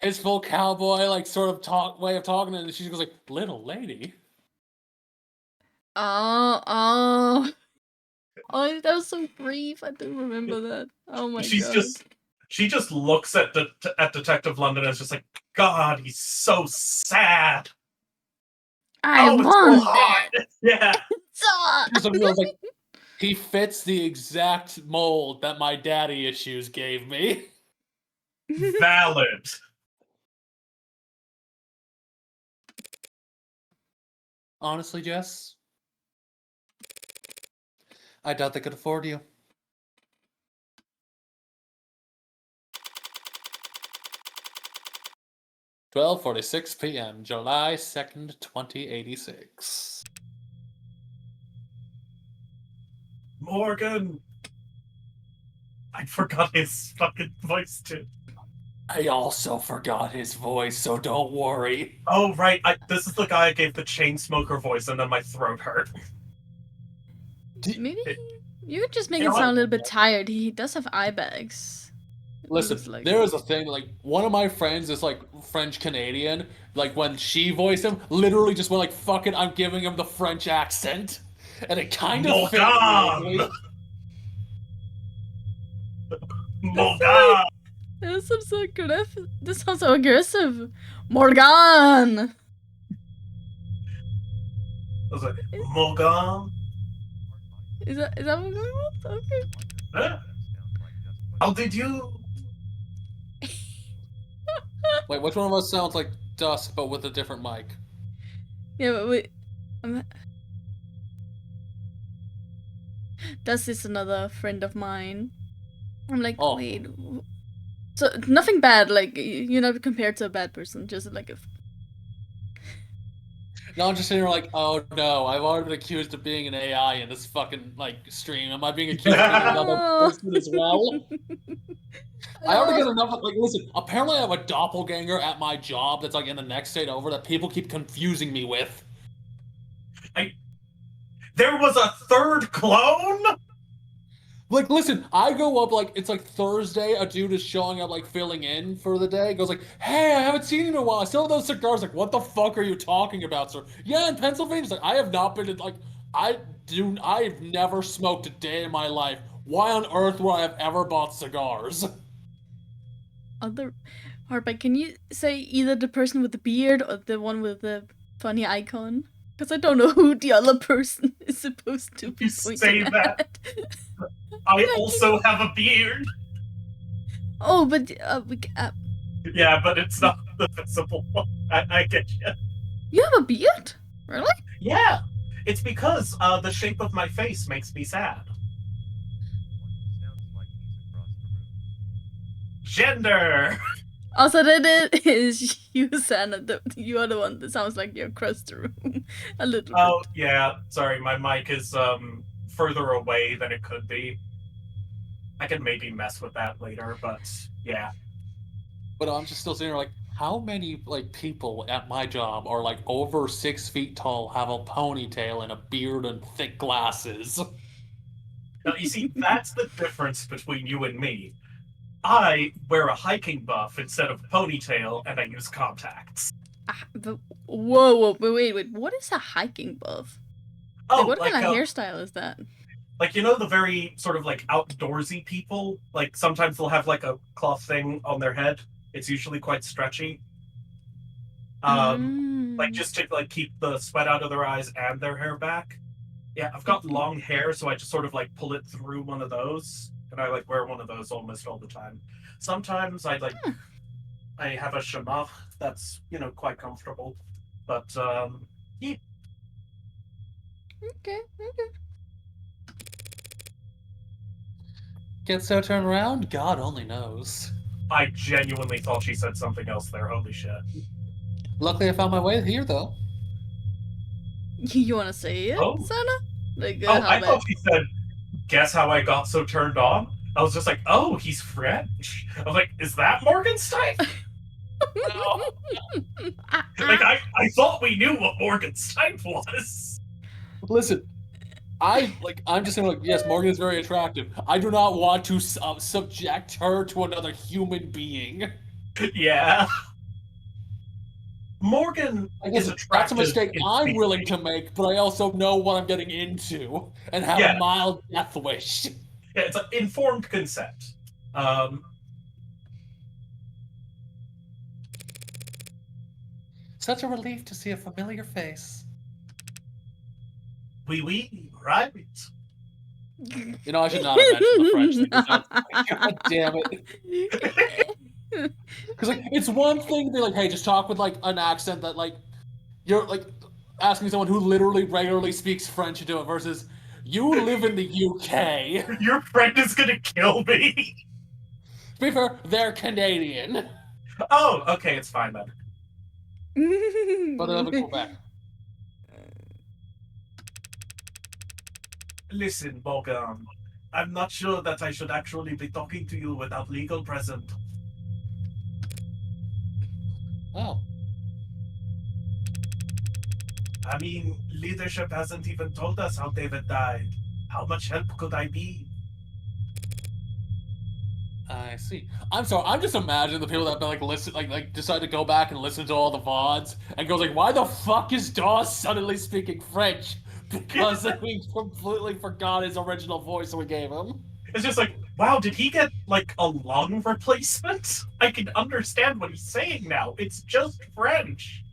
his full cowboy, like, sort of way of talking, and she goes like, "Little lady." Oh, that was so brief. I do remember that. Oh my god. She just looks at Detective London and is just like, God, he's so sad. I Oh, it's so want hot. that. Yeah. Just feels like he fits the exact mold that my daddy issues gave me. Valid. Honestly, Jess, I doubt they could afford you. "12:46 p.m., July 2nd, 2086. Morgan. I forgot his fucking voice too. I also forgot his voice, so don't worry. Oh, right. This is the guy I gave the chain smoker voice and then my throat hurt. Maybe you could just make You it know sound what? a little bit tired. He does have eye bags. Listen, Looks like there is a thing, like, one of my friends is, like, French-Canadian. Like, when she voiced him, literally just went like, fuck it, I'm giving him the French accent. And it kind of fit weirdly. Morgan! This sounds so aggressive. This sounds so aggressive. Morgan. I was like, Morgan? Is that Morgan? Okay. Huh? How did you? Wait, which one of us sounds like Dust, but with a different mic? Yeah, but wait. Das is another friend of mine. I'm like, Oh. wait. So nothing bad. Like you're not compared to a bad person. Just like a. No, I'm just sitting here like, oh no, I've already been accused of being an AI in this fucking, like, stream. Am I being accused of being another person as well? I already get enough, like, listen, apparently I have a doppelganger at my job that's, like, in the next state over that people keep confusing me with. There was a third clone? Like, listen, I go up, like, it's like Thursday, a dude is showing up, like, filling in for the day, goes like, hey, I haven't seen you in a while, I still have those cigars. Like, what the fuck are you talking about, sir? Yeah, in Pennsylvania. He's like, I have not been, like, I've never smoked a day in my life. Why on earth would I have ever bought cigars? Hardback, can you say either the person with the beard or the one with the funny icon? Because I don't know who the other person is supposed to be You pointing say at. that. I also have a beard. Oh, but Yeah, but it's not the visible one. I get you. You have a beard? Really? Yeah, it's because the shape of my face makes me sad. Gender. Also, that is you, Santa. You are the one that sounds like you're across the room a little bit. Oh yeah, sorry, my mic is further away than it could be. I can maybe mess with that later, but yeah. But I'm just still sitting there like, how many, like, people at my job are, like, over 6 feet tall, have a ponytail and a beard and thick glasses? Now, you see, that's the difference between you and me. I wear a hiking buff instead of a ponytail, and I use contacts. But, whoa, wait. What is a hiking buff? Oh, Like, what kind of hairstyle is that? Like, you know, the very sort of like outdoorsy people. Like sometimes they'll have like a cloth thing on their head. It's usually quite stretchy. Like just to like keep the sweat out of their eyes and their hair back. Yeah, I've got long hair, so I just sort of like pull it through one of those, and I like wear one of those almost all the time. Sometimes I have a chamois that's, you know, quite comfortable, but yeah. Okay. Get so turned around? God only knows. I genuinely thought she said something else there. Holy shit. Luckily I found my way here, though. You want to say it, Oh. Santa? Like, I thought she said, guess how I got so turned on? I was just like, oh, he's French. I was like, is that Morgenstein? No. Like, I thought we knew what Morgenstein was. Listen, I'm just saying, like, yes, Morgan is very attractive. I do not want to subject her to another human being. Yeah. Morgan I is guess that's a attractive mistake in I'm willing theory. to make, but I also know what I'm getting into and have a Yeah. mild death wish. Yeah, it's an informed consent. Such a relief to see a familiar face. Oui, right? You know, I should not have mentioned the French thing. God damn it. Because, like, it's one thing to be like, hey, just talk with, like, an accent that, like, you're, like, asking someone who literally regularly speaks French to do it versus you live in the UK. Your friend is gonna kill me. To be fair, they're Canadian. Oh, okay, it's fine then. But they live in Quebec. Listen, Morgan, I'm not sure that I should actually be talking to you without legal present. Oh. I mean, leadership hasn't even told us how David died. How much help could I be? I see. I'm sorry. I'm just imagining the people that like listen, like decide to go back and listen to all the VODs and goes like, "Why the fuck is Dawes suddenly speaking French?" Because we completely forgot his original voice we gave him. It's just like, wow, did he get like a lung replacement? I can understand what he's saying now. It's just French.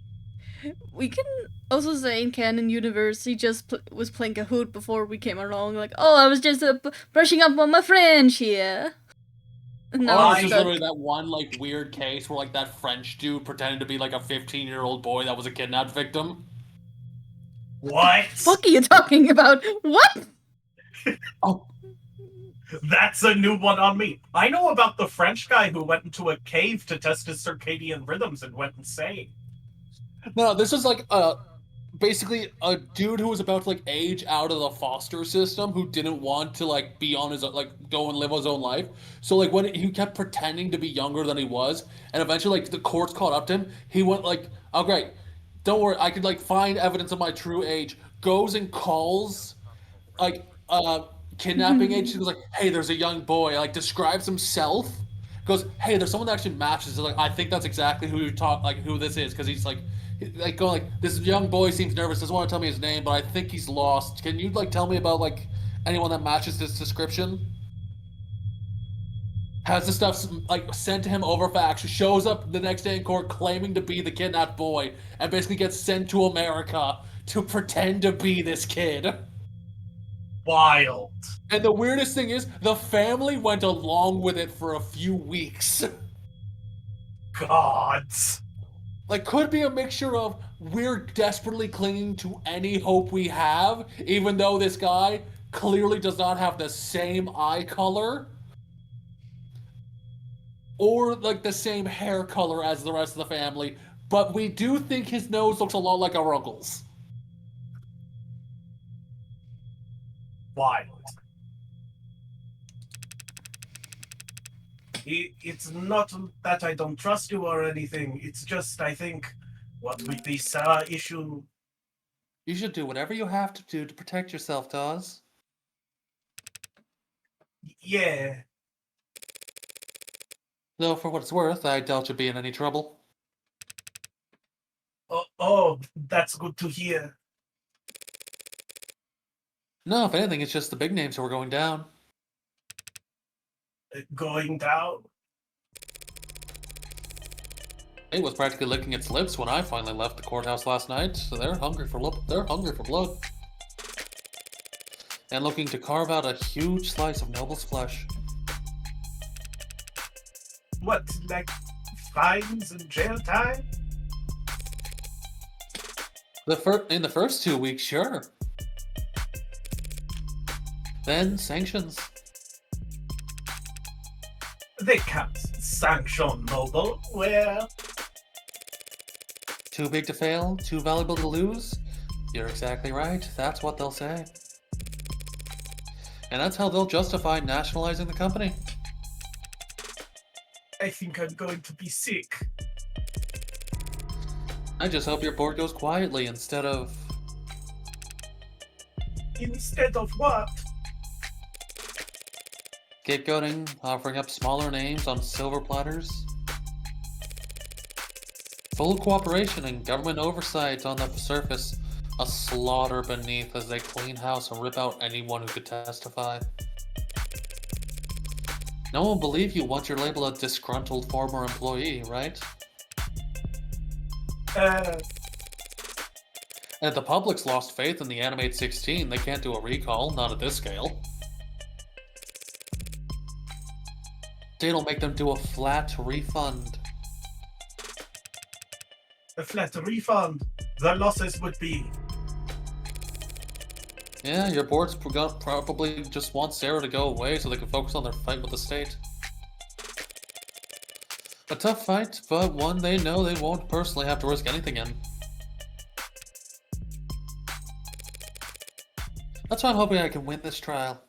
We can also say in canon universe he just was playing Kahoot before we came along. Like, oh, I was just brushing up on my French here. No, oh, it's just literally that one like weird case where like that French dude pretended to be like a 15-year-old boy that was a kidnapped victim. What? What the fuck are you talking about? What? Oh. That's a new one on me. I know about the French guy who went into a cave to test his circadian rhythms and went insane. No, this is like basically a dude who was about to like age out of the foster system who didn't want to like be on his like go and live his own life. So like when he kept pretending to be younger than he was, and eventually like the courts caught up to him, he went like, "Oh great, don't worry, I could like find evidence of my true age." Goes and calls like kidnapping agent. He was like, "Hey, there's a young boy." Like describes himself. Goes, "Hey, there's someone that actually matches." Like, I think that's exactly who you talk like who this is because he's like going like this young boy seems nervous, doesn't want to tell me his name, but I think he's lost. Can you like tell me about like anyone that matches this description? Has the stuff like sent to him over fax, shows up the next day in court claiming to be the kidnapped boy, and basically gets sent to America to pretend to be this kid. Wild. And the weirdest thing is, the family went along with it for a few weeks. Gods. Like, could be a mixture of we're desperately clinging to any hope we have, even though this guy clearly does not have the same eye color, or like the same hair color as the rest of the family, but we do think his nose looks a lot like our uncle's. Wild. It's not that I don't trust you or anything. It's just I think what with this issue. You should do whatever you have to do to protect yourself, Dawes. Yeah. Though, for what it's worth, I doubt you'll be in any trouble. Oh, that's good to hear. No, if anything, it's just the big names who are going down. Going down? It was practically licking its lips when I finally left the courthouse last night, so they're hungry for blood. And looking to carve out a huge slice of Noble's flesh. What, like fines and jail time? In the first 2 weeks, sure. Then sanctions. They can't sanction Noble. Well, Too big to fail, too valuable to lose? You're exactly right. That's what they'll say. And that's how they'll justify nationalizing the company. I think I'm going to be sick. I just hope your board goes quietly instead of... Instead of what? Scapegoating, offering up smaller names on silver platters. Full cooperation and government oversight on the surface. A slaughter beneath as they clean house and rip out anyone who could testify. No one will believe you once you're labeled a disgruntled former employee, right? And if the public's lost faith in the Animate 16, they can't do a recall, not at this scale. Date'll make them do a flat refund. A flat refund. The losses would be. Yeah, your board's probably just want Sarah to go away so they can focus on their fight with the state. A tough fight, but one they know they won't personally have to risk anything in. That's why I'm hoping I can win this trial.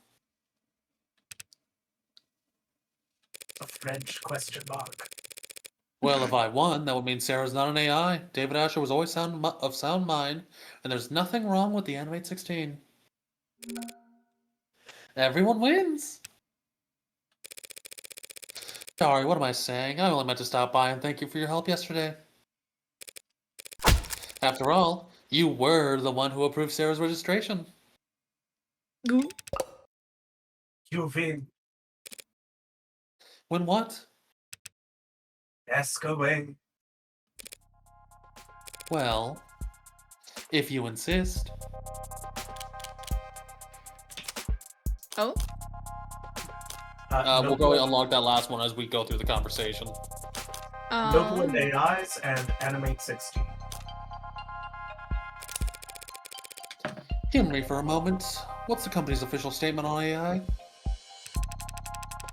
A French question mark. Well, if I won, that would mean Sarah's not an AI. David Asher was always of sound mind, and there's nothing wrong with the Animate 16. Everyone wins! Sorry, what am I saying? I only meant to stop by and thank you for your help yesterday. After all, you were the one who approved Sarah's registration. Ooh. You win. Win what? Ask away. Well, if you insist. Oh? We'll go unlock that last one as we go through the conversation. Noble and AIs and Animate 16. Humor me for a moment. What's the company's official statement on AI?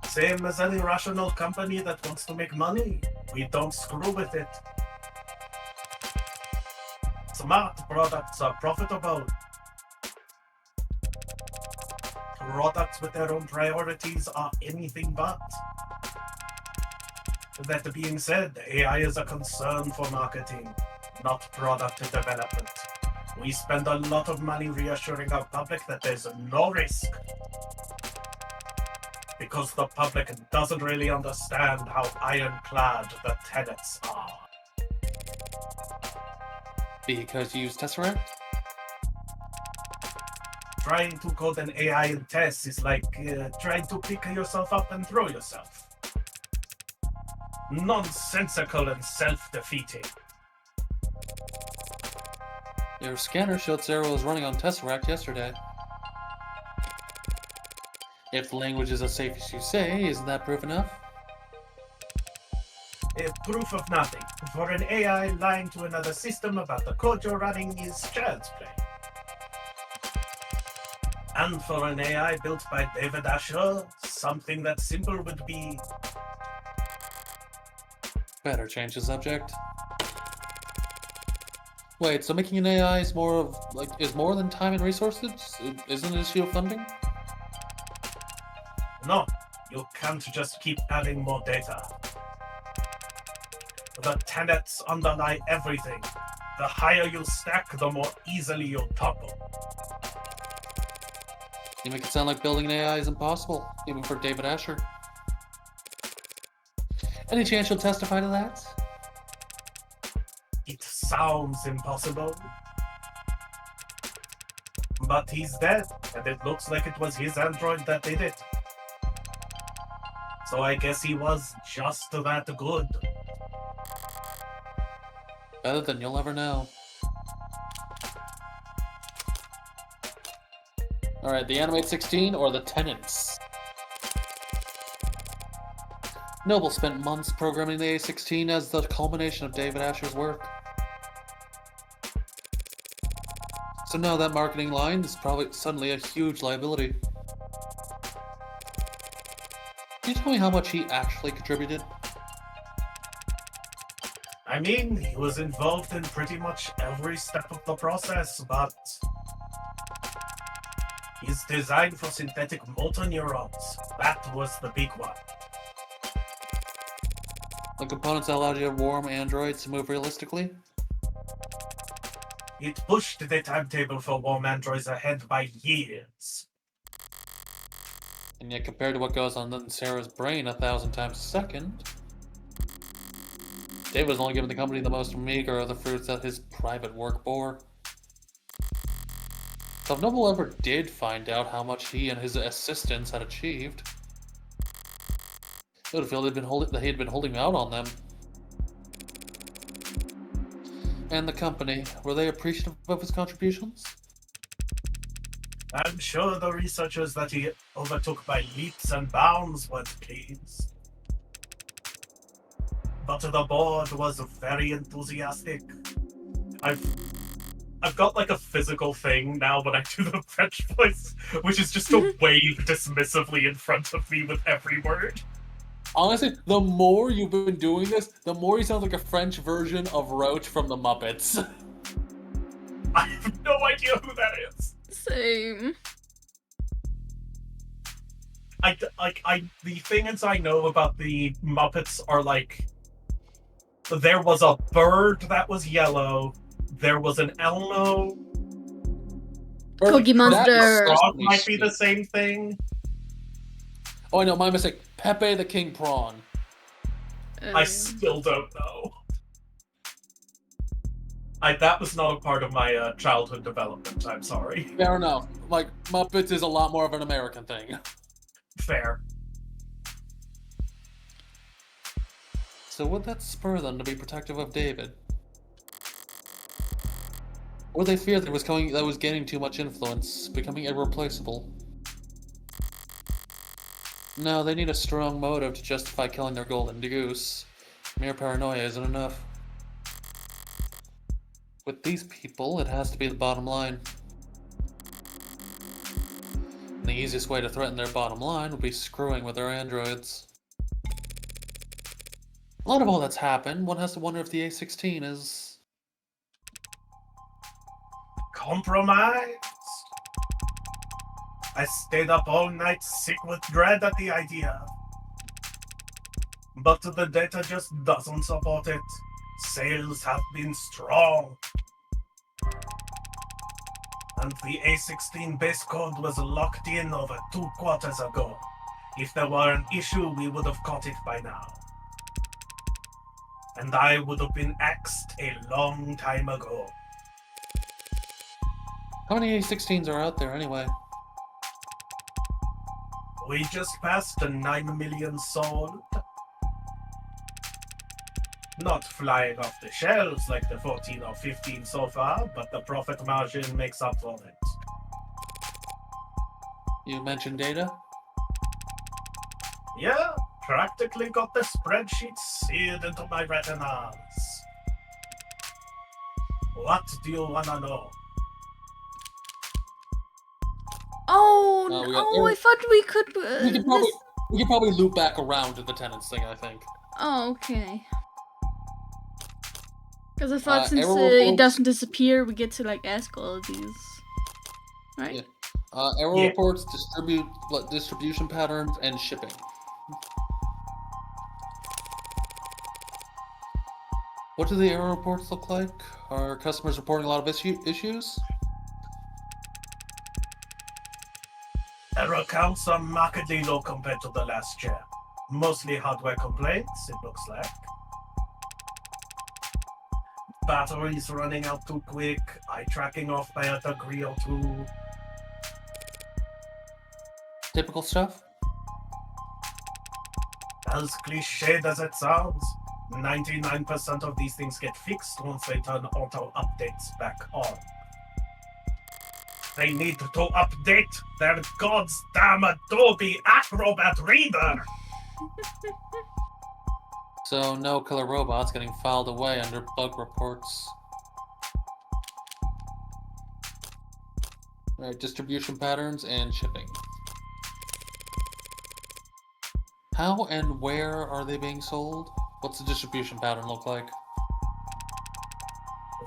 Same as any rational company that wants to make money. We don't screw with it. Smart products are profitable. Products with their own priorities are anything but. That being said, AI is a concern for marketing, not product development. We spend a lot of money reassuring our public that there's no risk. Because the public doesn't really understand how ironclad the tenets are. Because you use Tesseract? Trying to code an AI in tests is like trying to pick yourself up and throw yourself. Nonsensical and self-defeating. Your scanner showed Sarah was running on Tesseract yesterday. If the language is as safe as you say, isn't that proof enough? Proof of nothing. For an AI, lying to another system about the code you're running is child's play. And for an AI built by David Asher, something that simple would be... Better change the subject. Wait, so making an AI is more than time and resources? Isn't it an issue of funding? No, you can't just keep adding more data. The tenets underlie everything. The higher you stack, the more easily you'll topple. You make it sound like building an AI is impossible, even for David Asher. Any chance you'll testify to that? It sounds impossible. But he's dead, and it looks like it was his android that did it. So I guess he was just that good. Better than you'll ever know. Alright, the Animate 16 or the Tenants? Noble spent months programming the A16 as the culmination of David Asher's work. So now that marketing line is probably suddenly a huge liability. Can you tell me how much he actually contributed? I mean, he was involved in pretty much every step of the process, but his design for synthetic motor neurons, that was the big one. The components that allowed you to warm androids to move realistically? It pushed the timetable for warm androids ahead by years. And yet, compared to what goes on in Sarah's brain 1,000 times a second, David was only giving the company the most meager of the fruits that his private work bore. So if Noble ever did find out how much he and his assistants had achieved, he would feel that he had been holding out on them. And the company, were they appreciative of his contributions? I'm sure the researchers that he overtook by leaps and bounds weren't pleased. But the board was very enthusiastic. I've got like a physical thing now when I do the French voice, which is just to wave dismissively in front of me with every word. Honestly, the more you've been doing this, the more you sound like a French version of Roach from the Muppets. I have no idea who that is. Same. The things I know about the Muppets are like, there was a bird that was yellow, there was an Elmo. Cookie Monster. Frog might be the same thing. Oh, I know, my mistake. Pepe the King Prawn. I still don't know. That was not a part of my childhood development, I'm sorry. Fair enough. Like, Muppets is a lot more of an American thing. Fair. So would that spur them to be protective of David? Or they feared that was gaining too much influence, becoming irreplaceable? No, they need a strong motive to justify killing their golden goose. Mere paranoia isn't enough. With these people, it has to be the bottom line. And the easiest way to threaten their bottom line would be screwing with their androids. A lot of all that's happened, one has to wonder if the A-16 is... compromised? I stayed up all night sick with dread at the idea. But the data just doesn't support it. Sales have been strong. And the A-16 base code was locked in over 2 quarters ago. If there were an issue, we would have caught it by now. And I would have been axed a long time ago. How many A-16s are out there anyway? We just passed the 9 million sold. Not flying off the shelves like the 14 or 15 so far, but the profit margin makes up for it. You mentioned data? Yeah, practically got the spreadsheet seared into my retinas. What do you wanna know? I thought we could. We could probably loop back around to the tenants thing, I think. Oh, okay. Because I thought since error it reports- doesn't disappear, we get to like ask all of these, right? Yeah. Error Yeah. reports, distribution patterns, and shipping. What do the error reports look like? Are customers reporting a lot of issues? Error counts are markedly low compared to the last year. Mostly hardware complaints, it looks like. Batteries running out too quick, eye tracking off by a degree or 2. Typical stuff? As cliched as it sounds, 99% of these things get fixed once they turn auto updates back on. They need to update their goddamn Adobe Acrobat Reader! So no killer robots getting filed away under bug reports. Alright, distribution patterns and shipping. How and where are they being sold? What's the distribution pattern look like?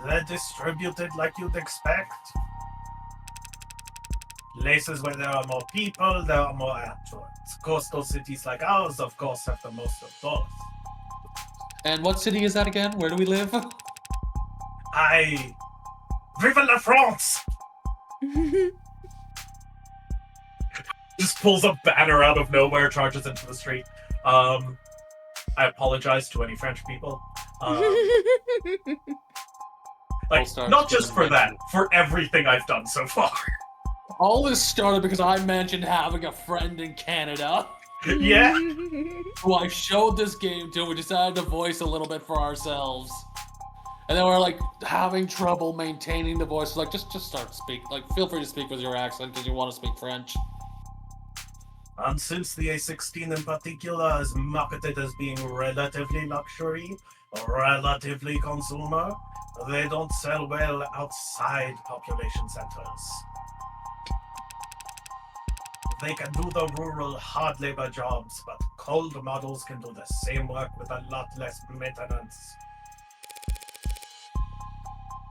They're distributed like you'd expect. Places where there are more people, there are more androids. Coastal cities like ours, of course, have the most of both. And what city is that again? Where do we live? Vive la France! Just pulls a banner out of nowhere, charges into the street. I apologize to any French people. Like, not just for that, for everything I've done so far. All this started because I mentioned having a friend in Canada. Yeah. Who I showed this game to. We decided to voice a little bit for ourselves. And then we're like having trouble maintaining the voice. Like, just start speaking. Like, feel free to speak with your accent because you want to speak French. And since the A16 in particular is marketed as being relatively luxury or relatively consumer, they don't sell well outside population centers. They can do the rural hard labor jobs, but cold models can do the same work with a lot less maintenance.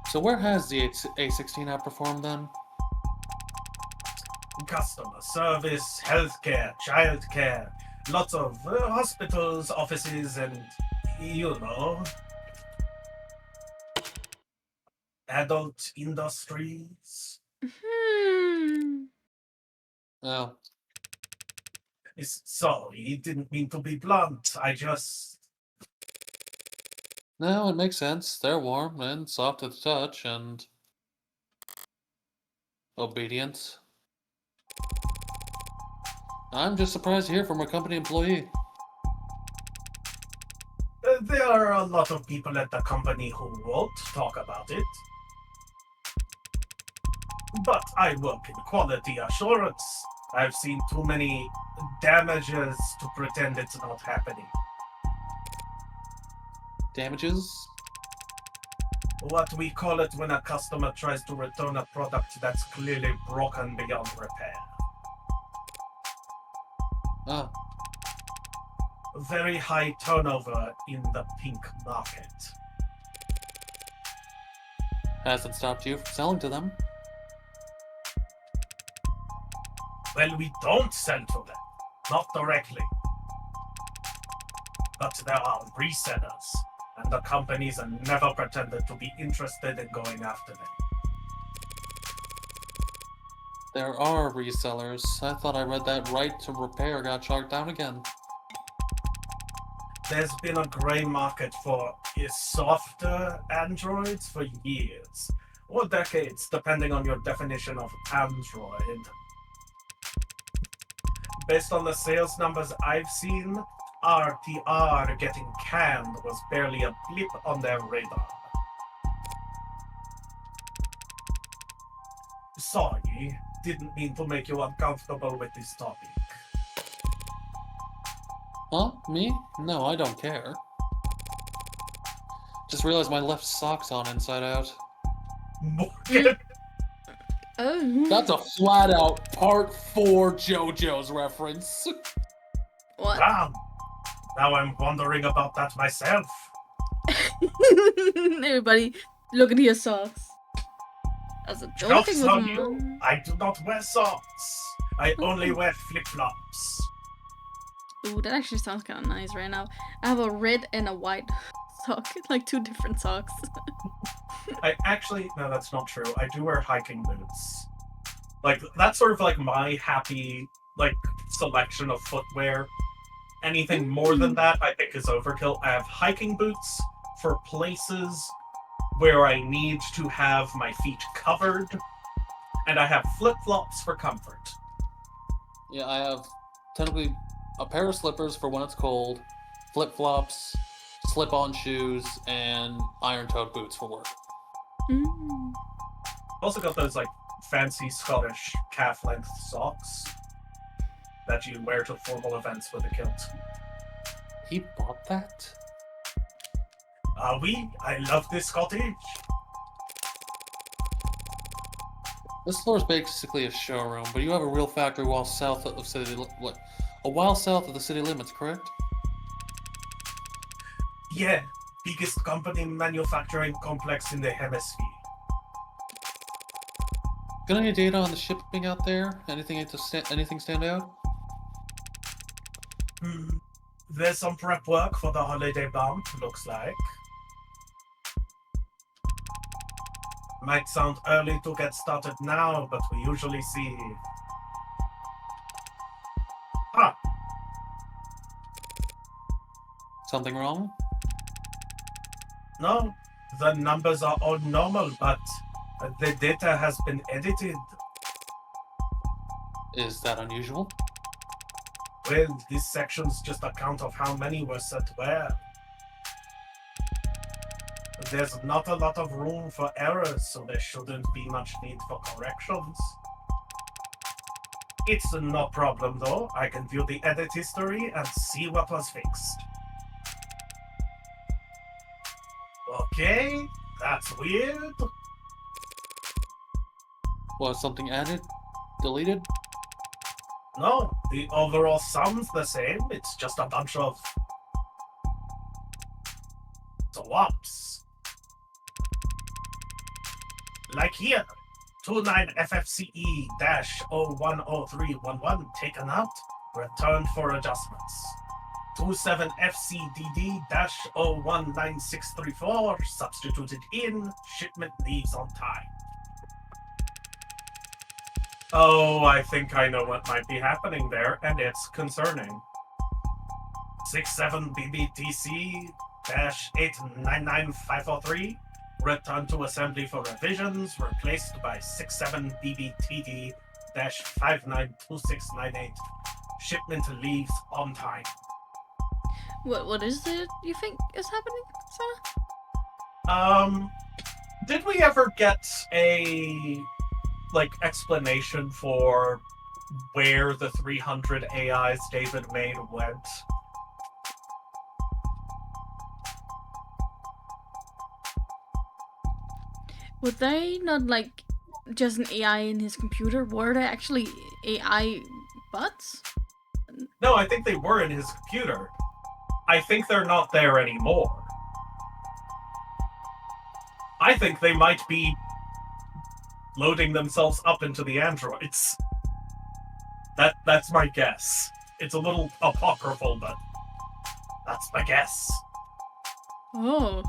So where has the A16 outperformed then? Customer service, healthcare, childcare, lots of hospitals, offices, and, you know, adult industries. Oh. Sorry, didn't mean to be blunt. I just... No, it makes sense. They're warm and soft to the touch and obedient. I'm just surprised to hear from a company employee. There are a lot of people at the company who won't talk about it. But I work in quality assurance. I've seen too many damages to pretend it's not happening. Damages? What we call it when a customer tries to return a product that's clearly broken beyond repair. Oh. Very high turnover in the pink market. Hasn't stopped you from selling to them. Well, we don't sell to them. Not directly. But there are resellers, and the companies have never pretended to be interested in going after them. There are resellers. I thought I read that right to repair got shot down again. There's been a grey market for softer androids for years, or decades, depending on your definition of android. Based on the sales numbers I've seen, RTR getting canned was barely a blip on their radar. Sorry, didn't mean to make you uncomfortable with this topic. Huh? Me? No, I don't care. Just realized my left sock's on inside out. Morgan! Oh. That's a flat-out Part 4 JoJo's reference. What? Damn! Now I'm wondering about that myself. Everybody, look at your socks. That's a don't think Jokes was on you! mine. I do not wear socks. I only wear flip-flops. Ooh, that actually sounds kind of nice right now. I have a red and a white sock, like two different socks. No, that's not true. I do wear hiking boots. Like, that's sort of like my happy, like, selection of footwear. Anything more than that, I think, is overkill. I have hiking boots for places where I need to have my feet covered, and I have flip-flops for comfort. Yeah, I have technically a pair of slippers for when it's cold, flip-flops, slip-on shoes, and iron-toed boots for work. Also got those, like, fancy Scottish calf-length socks that you wear to formal events with a kilt. He bought that? Oui, I love this cottage. This floor is basically a showroom, but you have a real factory while south of a while south of the city limits, correct? Yeah, biggest company manufacturing complex in the hemisphere. Got any data on the shipping out there? Anything stand out? There's some prep work for the holiday bump, looks like. Might sound early to get started now, but we usually see... Huh. Something wrong? No, the numbers are all normal, but the data has been edited. Is that unusual? Well, this section's just a count of how many were set where. There's not a lot of room for errors, so there shouldn't be much need for corrections. It's no problem though. I can view the edit history and see what was fixed. Okay, that's weird. Was something added? Deleted? No, the overall sum's the same. It's just a bunch of swaps. Like here, 29FFCE-010311 taken out, returned for adjustments. 27FCDD-019634 substituted in, shipment leaves on time. Oh, I think I know what might be happening there, and it's concerning. 67BBTC-899503, returned to assembly for revisions, replaced by 67BBTD-592698. Shipment leaves on time. What is it you think is happening, Sana? Did we ever get a explanation for where the 300 AIs David made went? Were they not just an AI in his computer? Were they actually AI bots? No, I think they were in his computer. I think they're not there anymore. I think they might be loading themselves up into the androids. That's my guess. It's a little apocryphal, but that's my guess. Oh.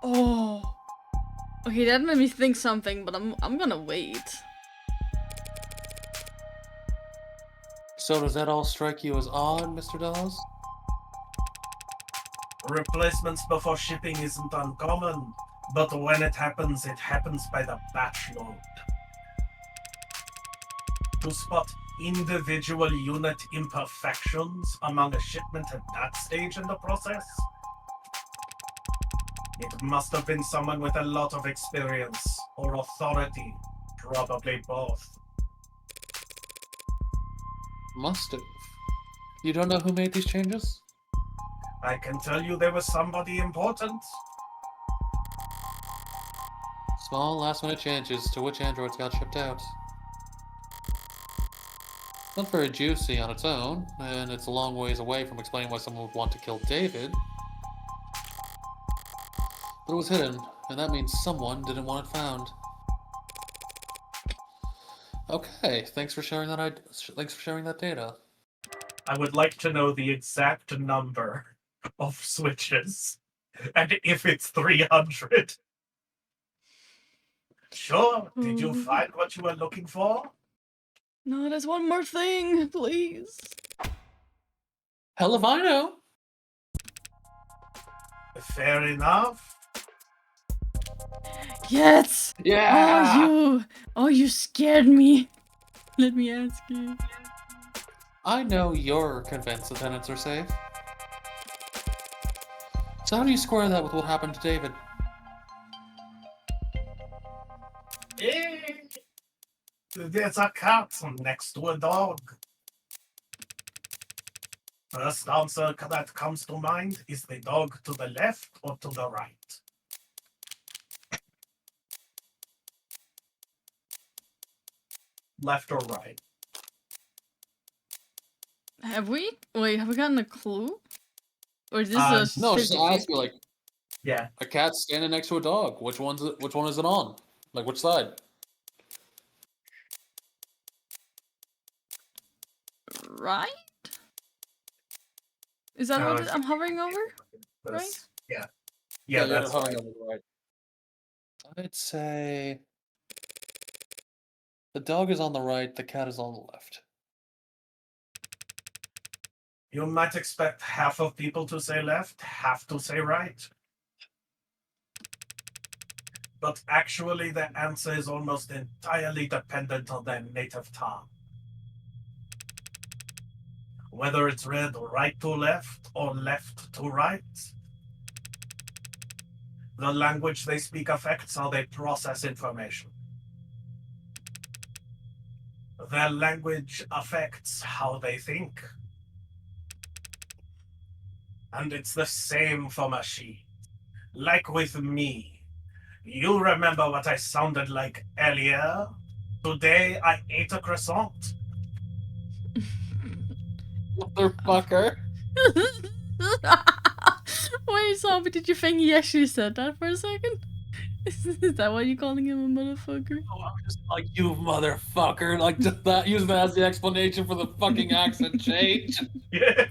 Oh. Okay, that made me think something, but I'm gonna wait. So does that all strike you as odd, Mr. Dawes? Replacements before shipping isn't uncommon, but when it happens by the batch load. To spot individual unit imperfections among a shipment at that stage in the process, it must have been someone with a lot of experience or authority, probably both. Must have. You don't know who made these changes? I can tell you there was somebody important. Small last-minute changes to which androids got shipped out. Not very juicy on its own, and it's a long ways away from explaining why someone would want to kill David. But it was hidden, and that means someone didn't want it found. Okay, thanks for sharing that. Thanks for sharing that data. I would like to know the exact number of switches, and if it's 300. Sure. Did you find what you were looking for? No, there's one more thing, please. Hell if I know. Fair enough. Yes! Yeah! Oh, you scared me. Let me ask you. I know you're convinced the tenants are safe. So how do you square that with what happened to David? There's a cat next to a dog. First answer that comes to mind is the dog to the left or to the right? Left or right? Have we? Wait, have we gotten a clue? Or is this No, just ask you, yeah, a cat standing next to a dog. Which one is it on? Like, which side? Right? Is that what I'm hovering over? Right? Yeah, that's hovering right. over the right. I'd say the dog is on the right, the cat is on the left. You might expect half of people to say left, half to say right. But actually, the answer is almost entirely dependent on their native tongue. Whether it's read right to left or left to right, the language they speak affects how they process information. Their language affects how they think. And it's the same for machines. Like with me. You remember what I sounded like earlier? Today I ate a croissant. Motherfucker. Wait, Zombie, did you think he actually said that for a second? Is that why you're calling him a motherfucker? Oh, I'm just like, you motherfucker. Like, just that, use that as the explanation for the fucking accent change. Yeah.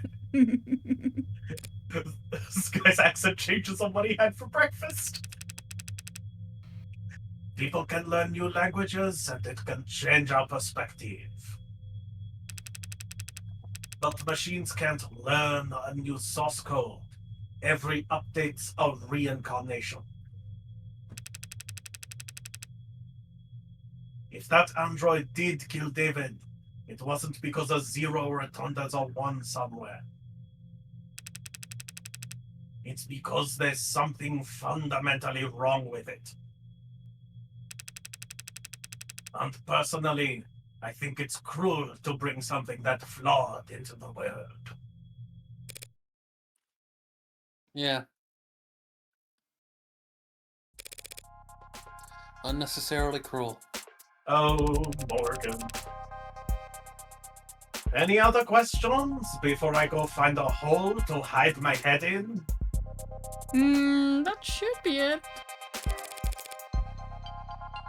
This guy's accent changes on what he had for breakfast. People can learn new languages and it can change our perspective. But machines can't learn a new source code. Every update's a reincarnation. If that android did kill David, it wasn't because a 0 returned as a 1 somewhere. It's because there's something fundamentally wrong with it. And personally, I think it's cruel to bring something that flawed into the world. Yeah. Unnecessarily cruel. Oh, Morgan. Any other questions before I go find a hole to hide my head in? That should be it.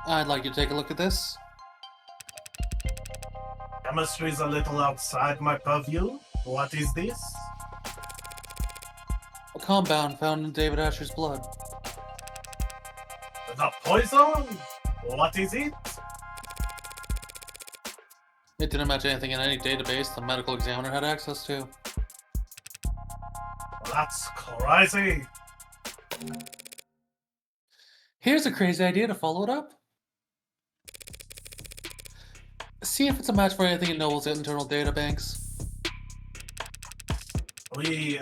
I'd like you to take a look at this. Chemistry's a little outside my purview. What is this? A compound found in David Asher's blood. The poison? What is it? It didn't match anything in any database the medical examiner had access to. That's crazy. Here's a crazy idea to follow it up. See if it's a match for anything in Noble's internal databanks. We,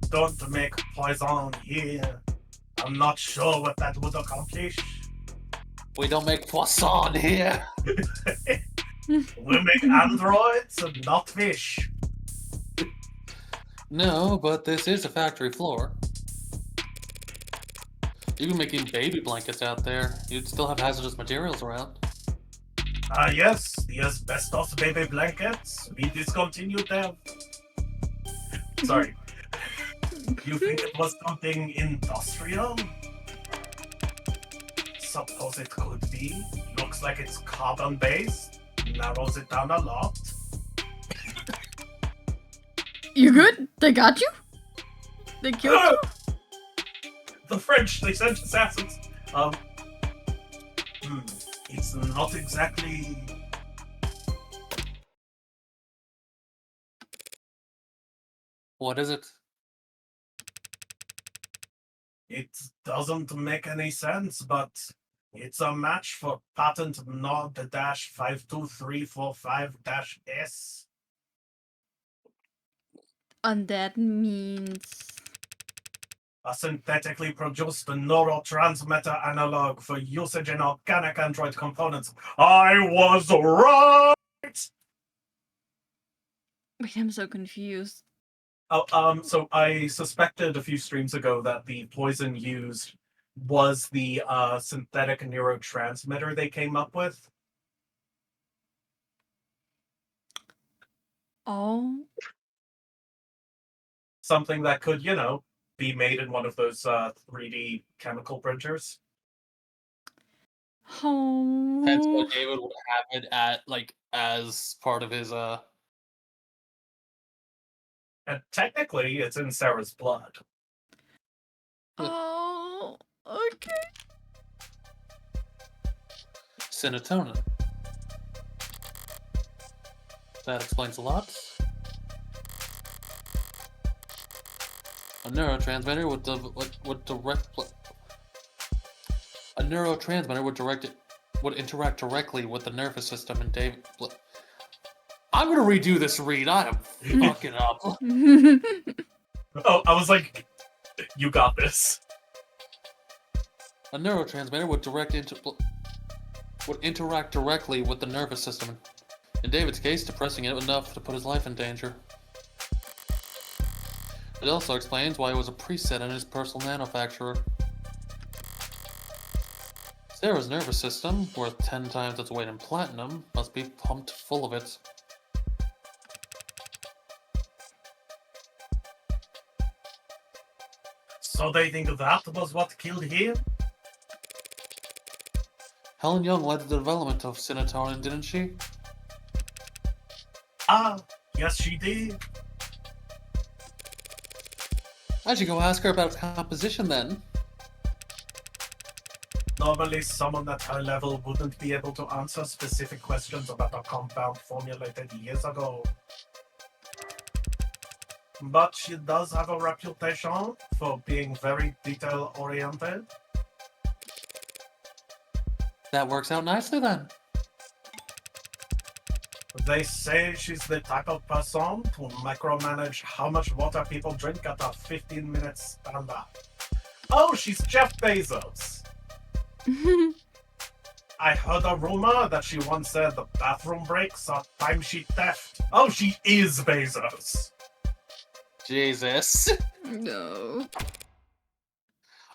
don't make poison here. I'm not sure what that would accomplish. We don't make poisson here. We make androids and not fish. No, but this is a factory floor. You'd be making baby blankets out there. You'd still have hazardous materials around. Yes, the asbestos baby blankets. We discontinued them. Sorry. You think it was something industrial? Suppose it could be. Looks like it's carbon-based. Narrows it down a lot. You good? They got you? They killed you? The French, they sent assassins. It's not exactly... What is it? It doesn't make any sense, but it's a match for patent NOD-52345-S. And that means... A synthetically produced neurotransmitter analog for usage in organic android components. I was right! Wait, I'm so confused. So I suspected a few streams ago that the poison used was the synthetic neurotransmitter they came up with. Oh. Something that could, be made in one of those 3D chemical printers. Oh. Hence why David would have it as part of his And technically, it's in Sarah's blood. Oh. Okay. serotonin. That explains a lot. A neurotransmitter would interact directly with the nervous system and I'm gonna redo this read. I am fucking up. Oh, I was like, you got this. A neurotransmitter would interact directly with the nervous system. In David's case, depressing it enough to put his life in danger. It also explains why it was a preset in his personal manufacturer. Sarah's nervous system, worth 10 times its weight in platinum, must be pumped full of it. So they think that was what killed him? Helen Young led the development of serotonin, didn't she? Ah, yes she did. I should go ask her about its composition then. Normally someone at her level wouldn't be able to answer specific questions about a compound formulated years ago. But she does have a reputation for being very detail-oriented. That works out nicely then. They say she's the type of person to micromanage how much water people drink at a 15-minute standard. Oh, she's Jeff Bezos. I heard a rumor that she once said the bathroom breaks are timesheet theft. Oh, she is Bezos. Jesus. No.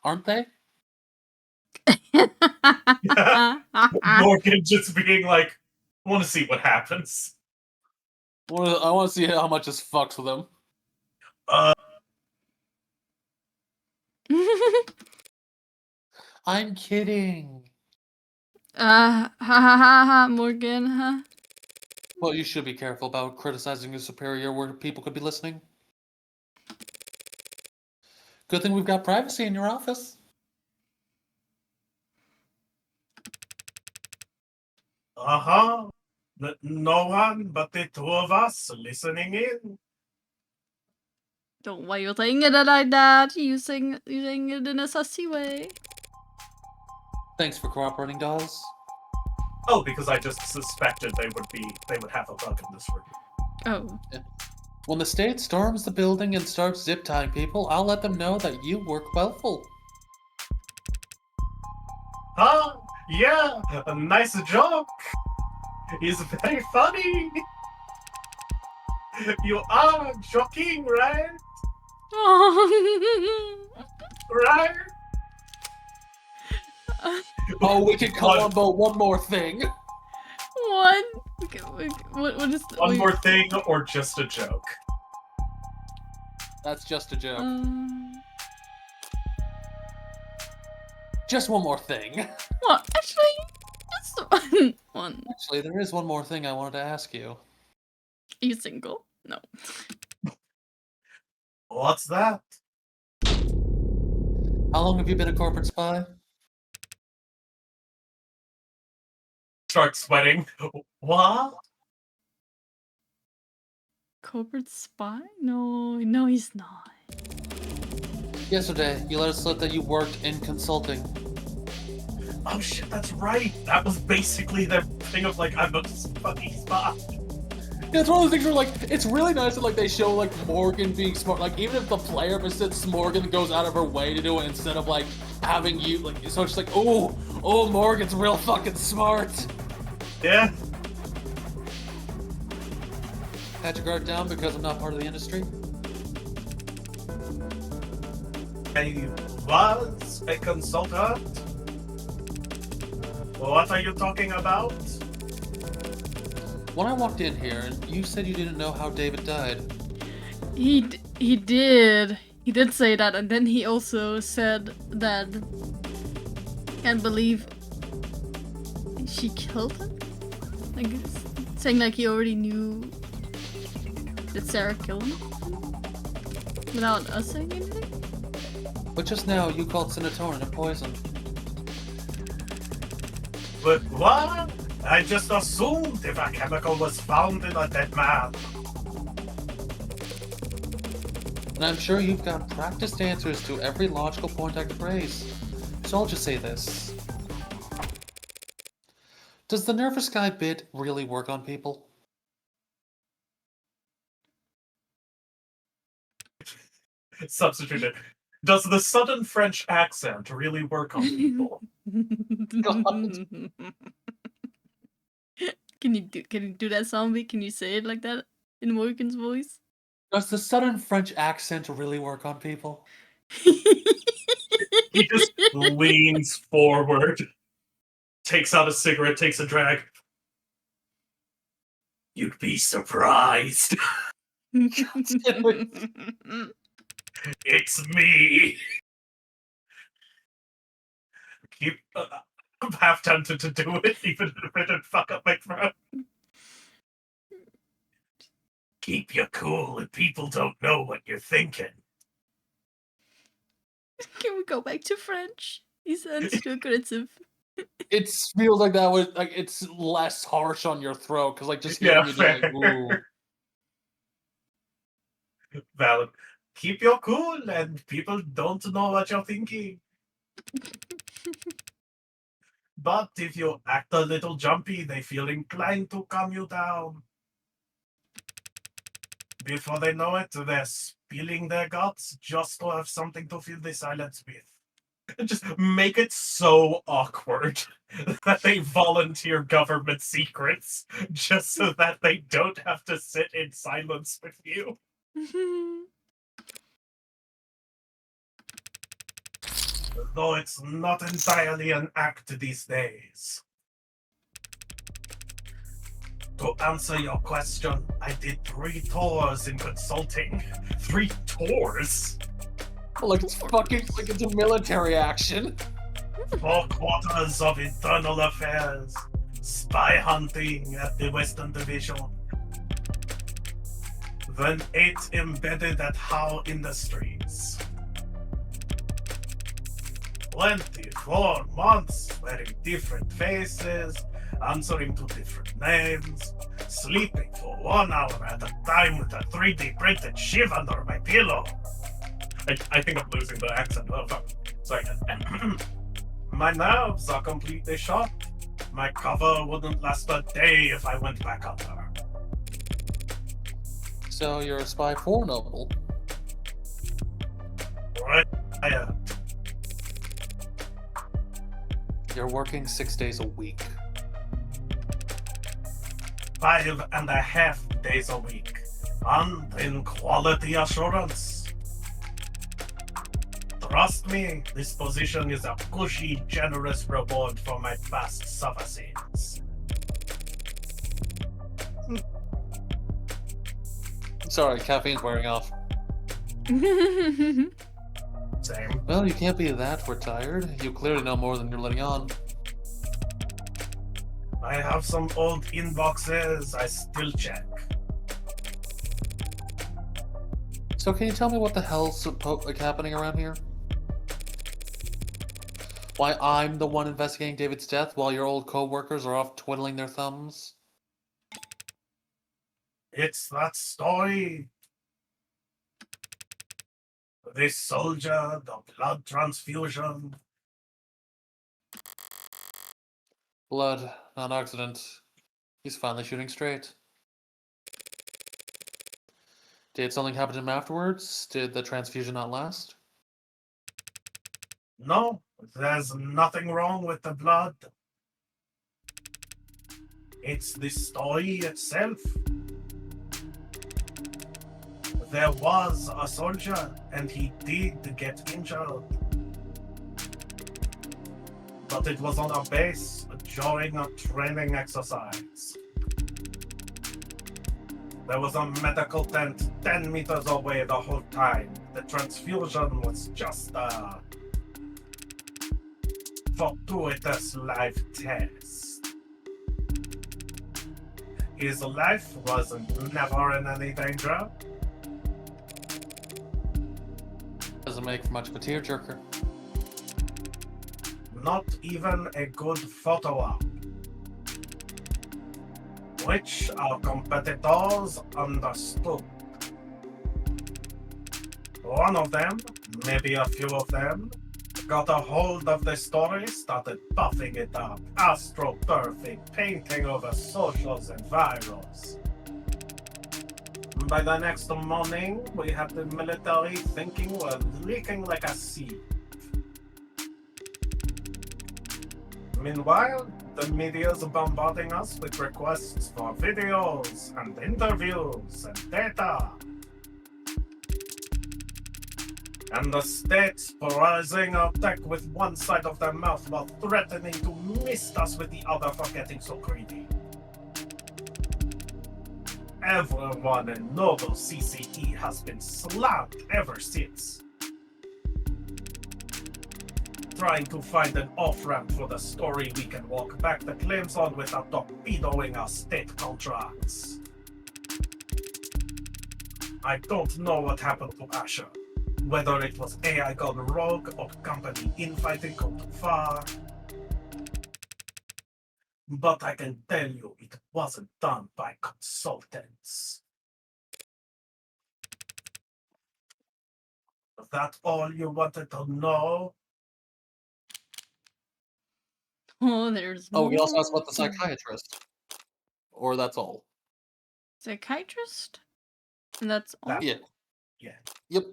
Aren't they? Morgan just being like, I want to see what happens. I want to see how much is fucked with them. I'm kidding. Ha ha ha ha, Morgan, huh? Well, you should be careful about criticizing your superior where people could be listening. Good thing we've got privacy in your office. Uh-huh. No one but the two of us listening in. Don't why you're saying it like that. You're saying it in a sussy way. Thanks for cooperating, dolls. Oh, because I just suspected they would have a bug in this room. Oh. Yeah. When the state storms the building and starts zip tying people, I'll let them know that you work well full. Huh? Yeah, a nice joke. It's very funny. You are joking, right? Right? Oh, we could combo one more thing. What? What is One more thing or just a joke? That's just a joke. Just one more thing. What? Actually, just one. Actually, there is one more thing I wanted to ask you. Are you single? No. What's that? How long have you been a corporate spy? Start sweating. What? Corporate spy? No, he's not. Yesterday, you let us slip that you worked in consulting. Oh shit, that's right. That was basically their thing of like, I'm a fucking spy. Yeah, it's one of those things where, like, it's really nice that, like, they show, like, Morgan being smart. Like, even if the player persists, Morgan goes out of her way to do it instead of, like, having you, like, so it's just like, oh, Morgan's real fucking smart. Yeah. Had your guard down because I'm not part of the industry? I was a consultant. What are you talking about? When I walked in here, you said you didn't know how David died. He did. He did say that, and then he also said that can't believe she killed him. I guess saying like he already knew that Sarah killed him without us saying anything. But just now, you called serotonin a poison. But what? I just assumed if a chemical was found in a dead man. And I'm sure you've got practiced answers to every logical point I could raise. So I'll just say this. Does the nervous guy bit really work on people? Substituted. Does the sudden French accent really work on people? Can you do that, zombie? Can you say it like that in Morgan's voice? Does the sudden French accent really work on people? He just leans forward, takes out a cigarette, takes a drag. You'd be surprised. It's me. I'm half tempted to do it, even if it didn't fuck up my throat. Keep your cool and people don't know what you're thinking. Can we go back to French? He sounds too aggressive. It feels like that was like it's less harsh on your throat because like just hearing you do like ooh. Valid. Keep your cool and people don't know what you're thinking. But if you act a little jumpy, they feel inclined to calm you down. Before they know it, they're spilling their guts just to have something to fill the silence with. Just make it so awkward that they volunteer government secrets just so that they don't have to sit in silence with you. Though it's not entirely an act these days. To answer your question, I did 3 tours in consulting. 3 tours? Like it's fucking like it's a military action. 4 quarters of internal affairs. Spy hunting at the Western Division. Then 8 embedded at Howe Industries. 24 months wearing different faces, answering to different names, sleeping for 1 hour at a time with a 3D printed shiv under my pillow. I think I'm losing the accent. Oh, fuck. Sorry. My nerves are completely shot. My cover wouldn't last a day if I went back under. So you're a spy for Noble. Right. You're working 6 days a week. 5.5 days a week. And in quality assurance. Trust me, this position is a cushy, generous reward for my past services. Sorry, caffeine's wearing off. Same. Well, you can't be that retired. You clearly know more than you're letting on. I have some old inboxes I still check. So can you tell me what the hell's happening around here? Why I'm the one investigating David's death while your old co-workers are off twiddling their thumbs? It's that story. This soldier, the blood transfusion. Blood, not accident. He's finally shooting straight. Did something happen to him afterwards? Did the transfusion not last? No, there's nothing wrong with the blood. It's the story itself. There was a soldier, and he did get injured. But it was on a base during a training exercise. There was a medical tent 10 meters away the whole time. The transfusion was just a fortuitous life test. His life was never in any danger. Doesn't make for much of a tearjerker. Not even a good photo op. Which our competitors understood. One of them, maybe a few of them, got a hold of the story, started buffing it up, astro-perfect, painting over socials and virals. By the next morning, we had the military thinking we're leaking like a sieve. Meanwhile, the media's bombarding us with requests for videos and interviews and data. And the state's prizing our tech with one side of their mouth while threatening to mist us with the other for getting so greedy. Everyone in Noble CCE has been slammed ever since. Trying to find an off-ramp for the story we can walk back the claims on without torpedoing our state contracts. I don't know what happened to Asher. Whether it was AI gone rogue or company infighting gone too far. But I can tell you it wasn't done by consultants. Is that all you wanted to know? Oh, there's Oh, he also more. asked about the psychiatrist. Or that's all. Psychiatrist? And that's all? That- Yeah. Yeah. Yep.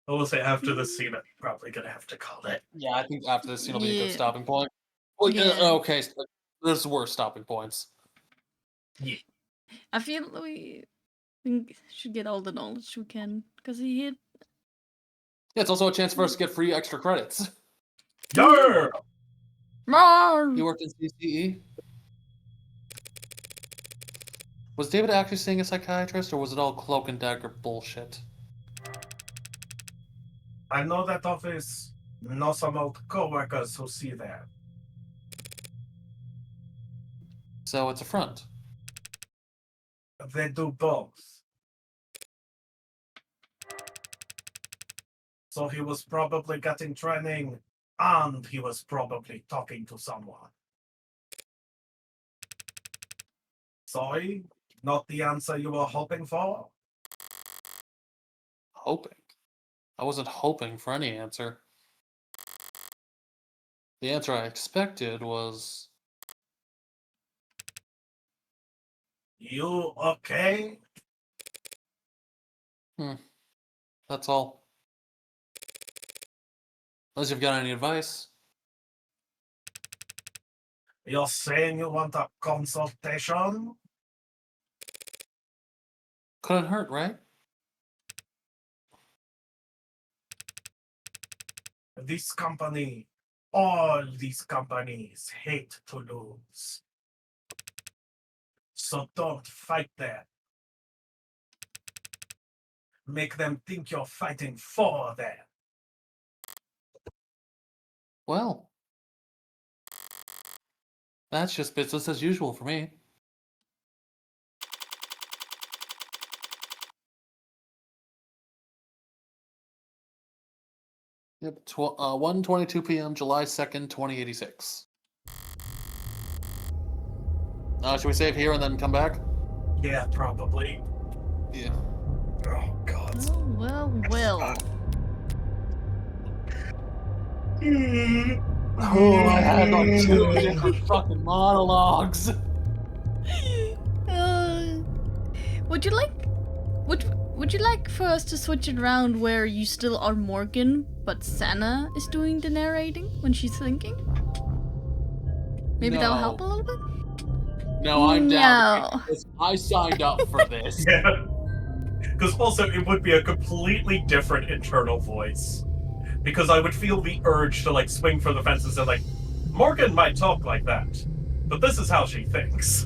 I will say after this scene, I'm probably gonna have to call it. Yeah, I think after this scene will be a good Yeah. stopping point. Well, Yeah. okay, so there's worse stopping points. I feel we should get all the knowledge we can, because he hit. Yeah, it's also a chance for us to get free extra credits. Yeah! He worked in CCE. Was David actually seeing a psychiatrist, or was it all cloak and dagger bullshit? I know that office, know some old co-workers who see there. So it's a front. They do both. So he was probably getting training, and he was probably talking to someone. Sorry, not the answer you were hoping for? Hoping. I wasn't hoping for any answer. The answer I expected was... You okay? That's all. Unless you've got any advice. You're saying you want a consultation? Couldn't hurt, right? This company, all these companies hate to lose. So don't fight them. Make them think you're fighting for them. Well, that's just business as usual for me. Yep, 1:22 p.m., July 2nd, 2086. Should we save here and then come back? Yeah, probably. Yeah. Oh, God. Oh, well. Oh, I had like 2 different fucking monologues. Would you like... Would you like for us to switch it around where you still are Morgan, but Sana is doing the narrating when she's thinking? Maybe that'll help a little bit? No, I'm down. No. Because I signed up for this. Yeah. Because also, it would be a completely different internal voice. Because I would feel the urge to, like, swing for the fences and, like, Morgan might talk like that, but this is how she thinks.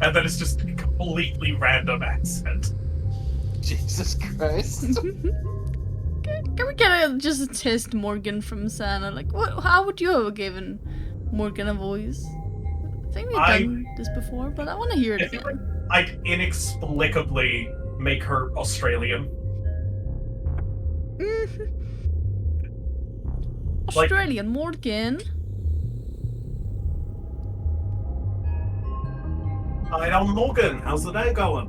And then it's just a completely random accent. Jesus Christ. Can we get just test Morgan from Sana? Like, how would you have given Morgan a voice? I think we've done this before, but I want to hear it again. I'd inexplicably make her Australian. Australian Morgan. Hi, I'm Morgan. How's the day going?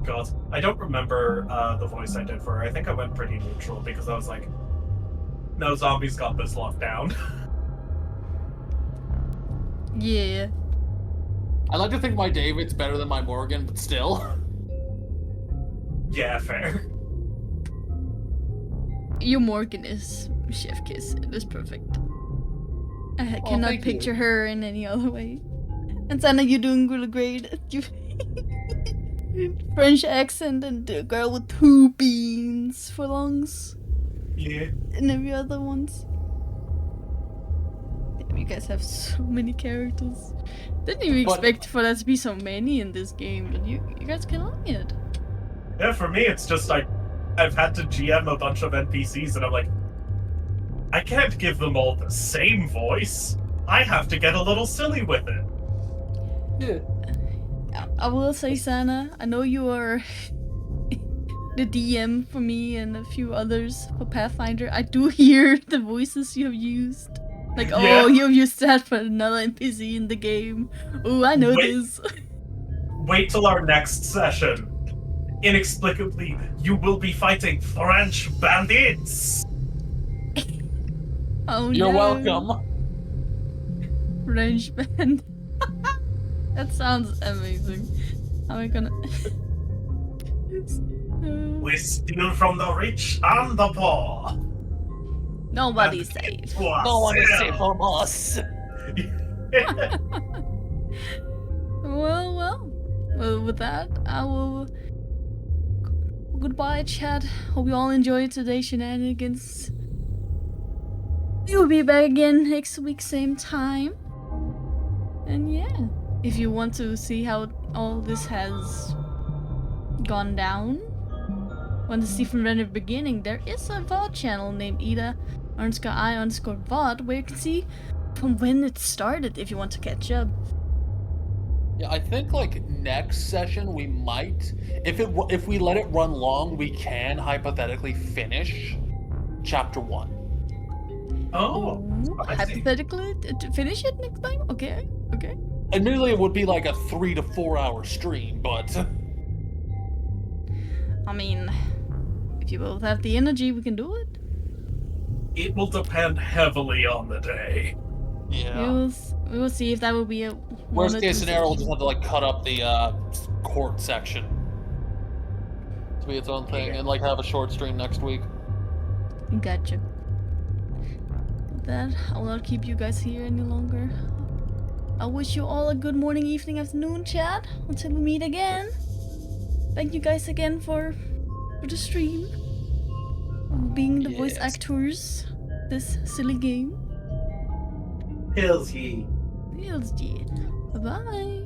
God, I don't remember the voice I did for her. I think I went pretty neutral because I was like, no, zombies got this locked down. Yeah. I like to think my David's better than my Morgan, but still. Yeah, fair. Your Morgan is Chef Kiss. It is perfect. I cannot thank picture you. her in any other way. And Sana, you're doing really great. You French accent and the girl with 2 beans for lungs. Yeah. And every other ones. Damn, you guys have so many characters. Didn't even But- expect for there to be so many in this game, but you guys killing it. Yeah, for me, it's just like I've had to GM a bunch of NPCs, and I'm like, I can't give them all the same voice. I have to get a little silly with it. Yeah. I will say, Sana, I know you are the DM for me and a few others for Pathfinder. I do hear the voices you have used. Like, Yeah. oh, you have used that for another NPC in the game. Oh, I know Wait. this. Wait till our next session. Inexplicably, you will be fighting French bandits. Oh, You're no. welcome. French band. That sounds amazing. How am I gonna... We steal from the rich and the poor. Nobody's safe. No one is safe from us. Well, with that, I will... Goodbye, chat. Hope you all enjoyed today's shenanigans. We will be back again next week, same time. And yeah, if you want to see how all this has gone down, want to see from the very beginning, there is a VOD channel named Ida_I_VOD where you can see from when it started if you want to catch up. Yeah, I think like next session we might, if we let it run long, we can hypothetically finish chapter 1. Oh, I see. Hypothetically, to finish it next time? Okay. Admittedly, it would be like a 3 to 4 hour stream, but I mean, if you both have the energy, we can do it. It will depend heavily on the day. yeah. We will see if that will be a Worst 1 or case 2 scenario, we'll just sessions. have to like cut up the court section to be its own thing, and like have a short stream next week. Gotcha. With that, I will not keep you guys here any longer. I wish you all a good morning, evening, afternoon, chat. Until we meet again. Thank you guys again for the stream. Being the voice Yes. actors. This silly game. Hills ye. Bye bye.